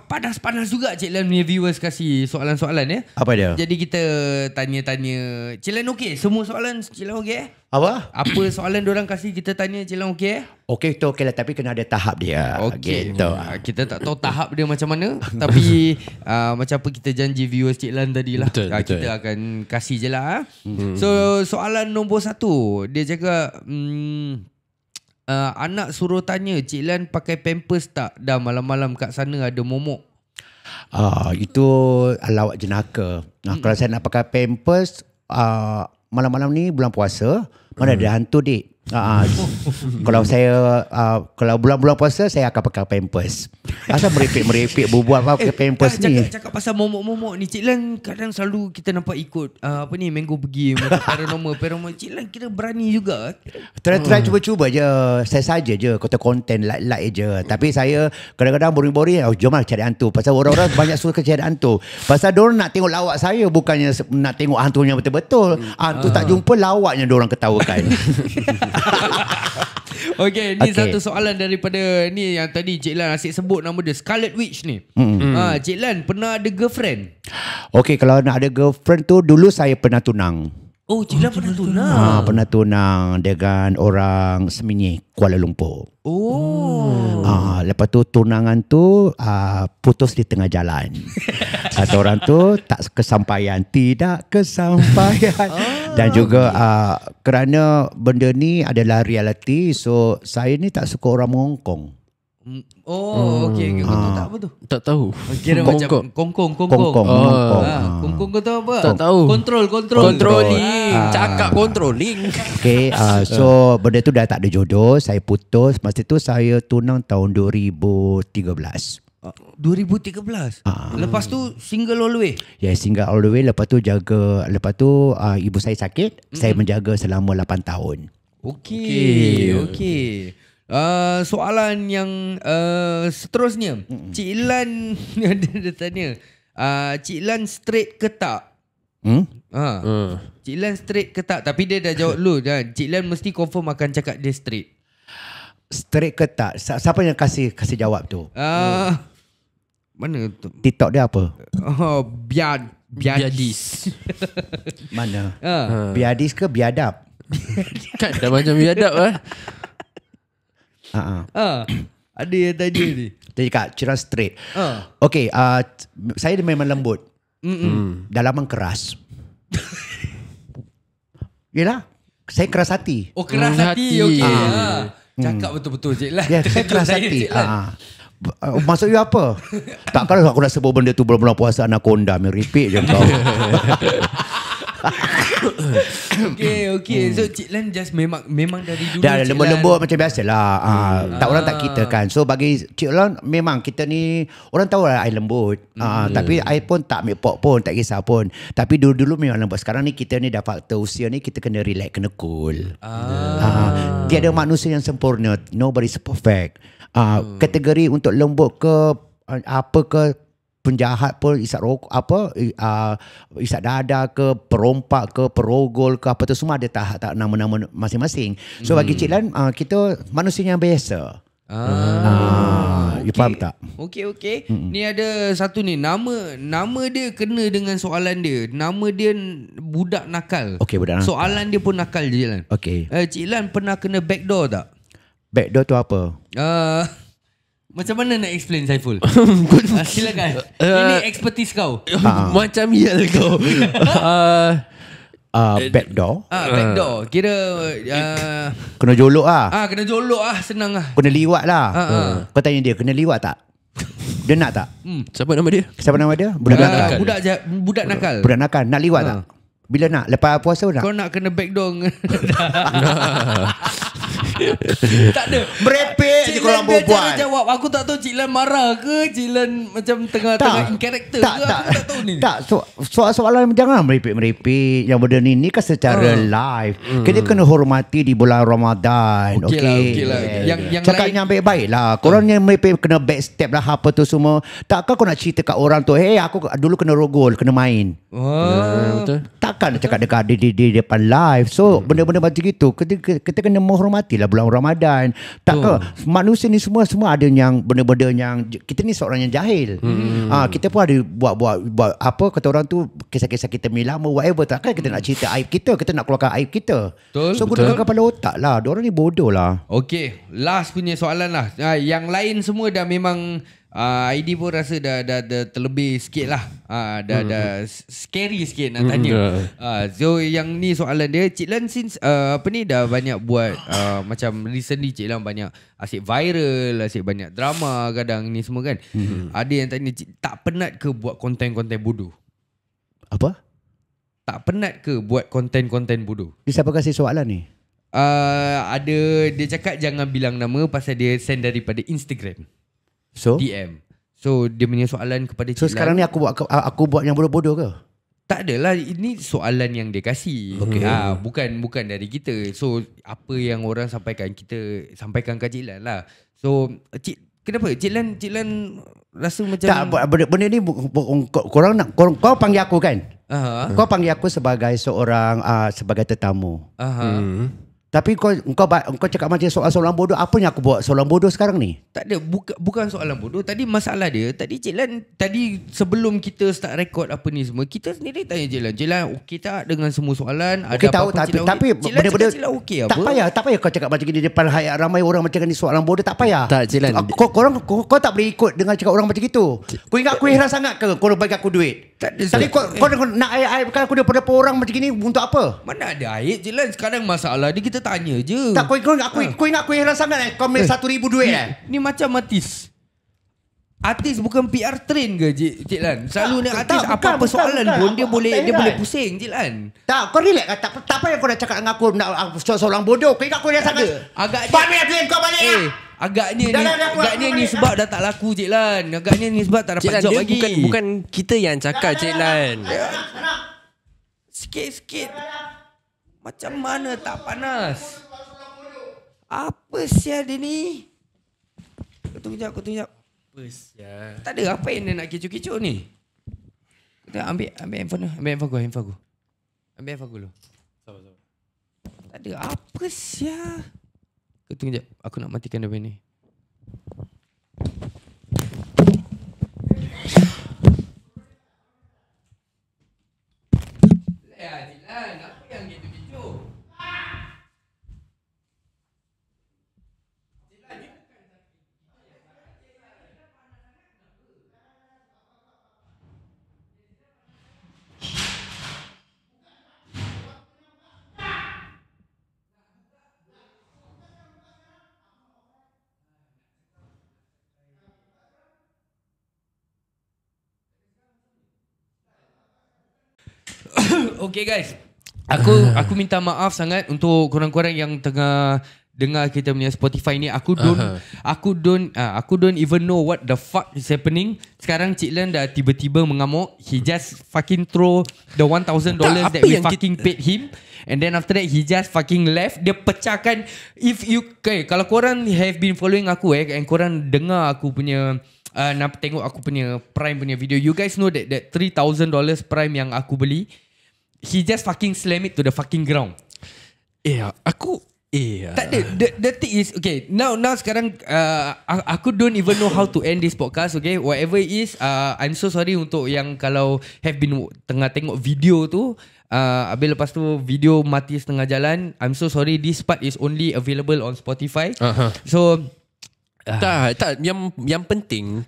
Speaker 2: panas-panas juga Cik Lan punya viewers kasih soalan-soalan ya.
Speaker 5: Apa dia?
Speaker 2: Jadi kita tanya-tanya Cik Lan okey? Semua soalan Cik Lan okey?
Speaker 5: Apa
Speaker 2: soalan diorang kasih kita tanya Cik Lan okey?
Speaker 5: Okey tu okey lah, tapi kena ada tahap dia.
Speaker 2: Okey. Gitu. Kita tak tahu tahap dia macam mana, tapi macam apa kita janji viewers Cik Lan tadi lah.
Speaker 3: Betul.
Speaker 2: Kita akan kasih je lah. So soalan nombor 1, dia cakap anak suruh tanya Cik Lan pakai pampers tak? Dah malam-malam kat sana ada momok.
Speaker 5: Itu lawak jenaka. Kalau saya nak pakai pampers malam-malam ni bulan puasa, mana ada hantu dik. Kalau bulan-bulan puasa saya akan pakai pampers. Asal merepek-merepek berbuat apa pakai pampers ni.
Speaker 2: Cakap pasal momok-momok ni, Cik Lan kadang selalu kita nampak ikut Mango pergi paranormal. Cik Lan kira berani juga.
Speaker 5: Try cuba-cuba je. Saya saja je konten like je. Tapi saya kadang-kadang boring-boring, jomlah cari hantu. Pasal orang-orang banyak suka cari hantu. Pasal diorang nak tengok lawak saya, bukannya nak tengok hantunya betul-betul. Hantu tak jumpa, lawaknya diorang ketawakan.
Speaker 2: Okay, ni satu soalan daripada ni yang tadi Cik Lan asyik sebut nama dia, Scarlet Witch ni. Cik Lan pernah ada girlfriend?
Speaker 5: Okay, kalau nak ada girlfriend tu, dulu saya pernah tunang.
Speaker 2: Oh, Cik Lan pernah tunang?
Speaker 5: Pernah tunang dengan orang Semenyih, Kuala Lumpur. Lepas tu tunangan tu putus di tengah jalan. Kata orang tu tidak kesampaian. Dan juga kerana benda ni adalah reality, so saya ni tak suka orang mengongkong.
Speaker 2: Okey. Kau tahu tak apa tu?
Speaker 3: Tak tahu.
Speaker 2: Kira macam kongkong. Kongkong kau tahu apa?
Speaker 3: Tak tahu.
Speaker 2: Controlling.
Speaker 3: Cakap controlling.
Speaker 5: Okay, so benda tu dah tak ada jodoh. Saya putus. Masa tu saya tunang tahun 2013.
Speaker 2: 2013. Lepas tu single all the way.
Speaker 5: Ya, single all the way. Lepas tu ibu saya sakit. Saya menjaga selama 8 tahun.
Speaker 2: Okey. Soalan yang seterusnya, Cik Lan dia tanya, Cik Lan straight ke tak? Cik Lan straight ke tak? Tapi dia dah jawab dulu. Cik Lan mesti confirm akan cakap dia straight.
Speaker 5: Straight ke tak? Siapa yang kasih jawab tu?
Speaker 2: Mana tu?
Speaker 5: TikTok dia apa?
Speaker 2: Biadis.
Speaker 5: Mana? Biadis ke biadab?
Speaker 3: Kan dah macam biadab lah.
Speaker 2: Ada yang tanya ni.
Speaker 5: Dia cakap Cik straight. Okay, saya memang lembut. Dalaman keras. Yelah, saya keras hati.
Speaker 2: Oh, keras hati. Okey. Cakap betul-betul Cik Lan.
Speaker 5: Ya, saya keras hati. Maksud you apa? Takkan aku nak sebut benda tu bulan-bulan puasa anaconda. Meripik je kau.
Speaker 2: Okay. So Cik Lan just memang dari dulu
Speaker 5: Dah lembut-lembut macam biasalah. Tak orang tak kita kan. So bagi Cik Lan memang kita ni orang tahu lah I lembut. Tapi I pun tak ambil pok pun, tak kisah pun. Tapi dulu memang lembut. Sekarang ni kita ni dah faktor usia ni kita kena relax, kena cool. Tiada manusia yang sempurna. Nobody's perfect. Kategori untuk lembut ke apa ke penjahat pun isap rokok isap dada ke perompak ke perogol ke apa tu semua ada tahap nama-nama masing-masing. So bagi Cik Lan kita manusia yang biasa. You faham tak?
Speaker 2: Okay. Ni ada satu ni, nama dia kena dengan soalan dia. Nama dia budak nakal.
Speaker 5: Okay, budak nakal.
Speaker 2: Soalan dia pun nakal je Cik Lan.
Speaker 5: Okay.
Speaker 2: Cik Lan pernah kena backdoor tak?
Speaker 5: Backdoor tu apa?
Speaker 2: Macam mana nak explain Saiful? Silakan. Ini expertise kau.
Speaker 3: Macam ya kau.
Speaker 5: Backdoor.
Speaker 2: Backdoor. Kira
Speaker 5: kena jolok lah.
Speaker 2: Kena jolok senang lah.
Speaker 5: Kena liwat lah. Kau tanya dia kena liwat tak? Dia nak tak?
Speaker 3: Siapa nama dia?
Speaker 5: Siapa nama dia? Budak nakal.
Speaker 2: Budak nakal.
Speaker 5: Budak nakal. Nak liwat tak? Bila nak? Lepas puasa nak?
Speaker 2: Kau nak kena backdoor. Tak ada.
Speaker 5: Merepek je korang berbual.
Speaker 2: Jawab. Aku tak tahu Cik Lan marah ke, Cik Lan macam tengah in character ke. Aku tak tahu ni.
Speaker 5: Tak, soalan jangan merepek-merepek. Yang benda ni kan secara live. Kita kena hormati di bulan Ramadan.
Speaker 2: Okey lah. Yang
Speaker 5: cakapnya baik-baik lah. Korang yang merepek kena backstep lah apa tu semua. Takkan kau nak cerita kat orang tu, hey aku dulu kena rogol, kena main.
Speaker 3: Betul.
Speaker 5: Takkan cakap dekat di depan live. So benda-benda macam gitu kita kena menghormati lah bulan Ramadan. Takkan manusia ni semua ada yang benda-benda yang kita ni seorang yang jahil. Kita pun ada buat apa kata orang tu kisah-kisah kita lama whatever. Takkan kita nak cerita aib kita nak keluarkan aib kita. So gunakan kepala otak lah. Diorang ni bodoh lah.
Speaker 2: Okay, last punya soalan lah. Yang lain semua dah memang ID pun rasa dah terlebih sikit lah. Dah scary sikit nak tanya. So yang ni soalan dia, Cik Lan since dah banyak buat macam recently Cik Lan banyak asyik viral, asyik banyak drama kadang ni semua kan. Ada yang tanya, tak penat ke buat konten-konten bodoh?
Speaker 5: Apa?
Speaker 2: Tak penat ke buat konten-konten bodoh?
Speaker 5: Dia siapa kasih soalan ni?
Speaker 2: Ada, dia cakap jangan bilang nama pasal dia send daripada Instagram.
Speaker 5: So?
Speaker 2: DM. So dia punya soalan kepada Cik Lan.
Speaker 5: So sekarang ni aku buat yang bodoh-bodoh ke?
Speaker 2: Tak adalah, ini soalan yang dia kasih. Bukan dari kita. So apa yang orang sampaikan, kita sampaikan ke Cik Lan lah. So kenapa Cik Lan rasa macam
Speaker 5: tak, benda ni kau panggil aku kan? Kau panggil aku sebagai seorang sebagai tetamu. Tapi kau cakap macam soalan bodoh. Apa yang aku buat soalan bodoh sekarang ni? Tak
Speaker 2: ada, bukan soalan bodoh. Tadi masalah dia, tadi Cik Lan, tadi sebelum kita start record apa ni semua, kita sendiri tanya Cik Lan okey tak dengan semua soalan?
Speaker 5: Okey tahu, tapi benda-benda
Speaker 2: okey
Speaker 5: tak payah kau cakap macam ni depan hayat ramai orang macam ni soalan bodoh, tak payah.
Speaker 3: Tak, Cik Lan.
Speaker 5: Kau tak boleh ikut dengan cakap orang macam gitu. Kau ingat aku heran sangat ke kau bagi aku duit? Tadi kau nak aib-aibkan aku daripada orang macam ni untuk apa?
Speaker 2: Mana ada aib Cik Lan, sekarang masalah dia kita tanya je.
Speaker 5: Tak, kau ingat aku heran sangat kau ambil 1,000 duit
Speaker 2: Ni macam artis. Artis bukan PR train ke Cik Lan? Selalu ni artis apa-apa soalan pun dia boleh pusing Cik Lan.
Speaker 5: Tak, kau relax. Tak payah kau dah cakap dengan aku nak soalan bodoh. Kau ingat aku heran sangat. Agaknya kau balik lah.
Speaker 2: Agaknya ni sebab dah tak laku Cik Lan. Agaknya ni sebab tak dapat job lagi.
Speaker 3: Bukan kita yang cakap Cik Lan.
Speaker 2: Sikit-sikit. Macam mana tak panas? Apa sial dia ni? Kau tunggu jap. Apa sial? Tak ada apa yang dia nak kecoh-kecoh ni? Ambil handphone lah. Ambil handphone aku. Ambil handphone aku dulu. Tak ada apa sia. Tunggu sekejap. Aku nak matikan daripada ni. Jilan, apa yang gitu-gitu? Okay guys, aku minta maaf sangat untuk korang-korang yang tengah dengar kita punya Spotify ni. Aku don't even know what the fuck is happening. Sekarang Cik Lan dah tiba-tiba mengamuk. He just fucking throw the $1,000 that we fucking paid him. And then after that he just fucking left. Dia pecahkan. Kalau korang have been following aku and korang dengar aku punya nak tengok aku punya Prime punya video, you guys know that $3,000 Prime yang aku beli, he just fucking slam it to the fucking ground. Tak ada. The thing is, okay, now sekarang aku don't even know how to end this podcast. Okay, whatever it is, I'm so sorry untuk yang kalau have been tengah tengok video tu, habis lepas tu video mati setengah jalan. I'm so sorry, this part is only available on Spotify. So
Speaker 3: tak, yang penting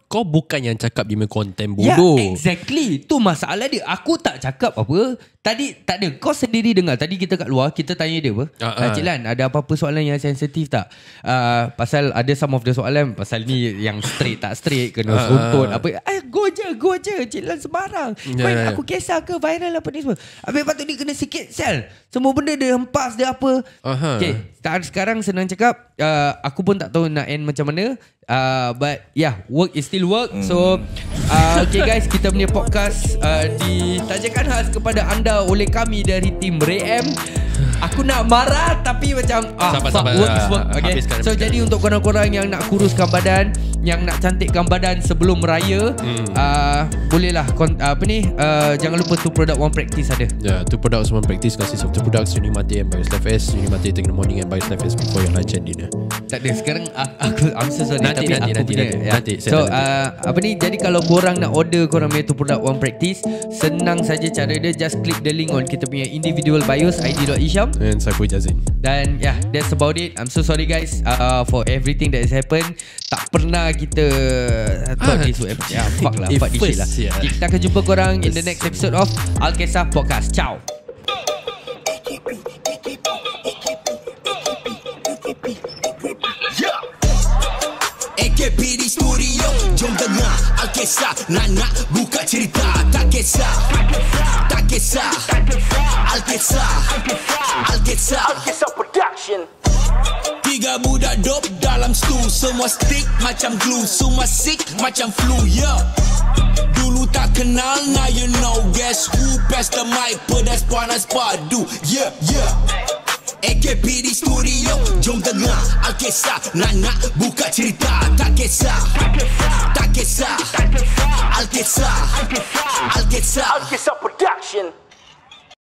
Speaker 3: kau bukan yang cakap dia punya konten bodoh.
Speaker 2: Yeah, exactly. Tu masalah dia. Aku tak cakap apa. Tadi tak ada. Kau sendiri dengar. Tadi kita kat luar, kita tanya dia apa. Cik Lan, ada apa-apa soalan yang sensitif tak? Pasal ada some of the soalan pasal ni yang straight tak straight, kena sontut apa. Go je. Cik Lan sembarang. Aku kisah ke viral apa ni semua. Habis patut dia kena sikit sel. Semua benda dia hempas dia apa. Okay, sekarang senang cakap, aku pun tak tahu nak end macam mana. But yeah, work is still work. So okay guys, kita punya podcast ditajakan khas kepada anda oleh kami dari tim Ray M. Aku nak marah tapi macam
Speaker 3: sabar.
Speaker 2: work is work. Okay. So jadi untuk korang-korang yang nak kuruskan badan, yang nak cantikkan badan sebelum raya, bolehlah jangan lupa 2 Product 1 Practice ada.
Speaker 3: 2 Products 1 Practice consists of 2 products, Unimate and BioSlife S. Unimate take in the morning and BioSlife S before your lunch and dinner.
Speaker 2: Tak ada. Sekarang I'm so sorry.
Speaker 3: Nanti.
Speaker 2: So jadi kalau korang nak order korang punya 2 Product 1 Practice, senang saja cara dia. Just click the link on kita punya individual bios, id.isham
Speaker 3: and Saiful Jazin.
Speaker 2: Dan yeah, that's about it. I'm so sorry guys for everything that has happened. Tak pernah kita fuck this shit lah. Kita akan jumpa korang in the next episode of Alkisah Podcast. Ciao.
Speaker 4: AKP di studio, jom dengar Alkisah, nak buka cerita. Tak kisah Alkisah Production. 3 budak dope dalam stool, semua stick macam glue, semua sick macam flu, yeah. Dulu tak kenal, now you know. Guess who? Pass the mic, pedas panas padu, yeah. AKP di studio, jom dengar Alkisah, nak buka cerita. Tak kisah Alkisah Production.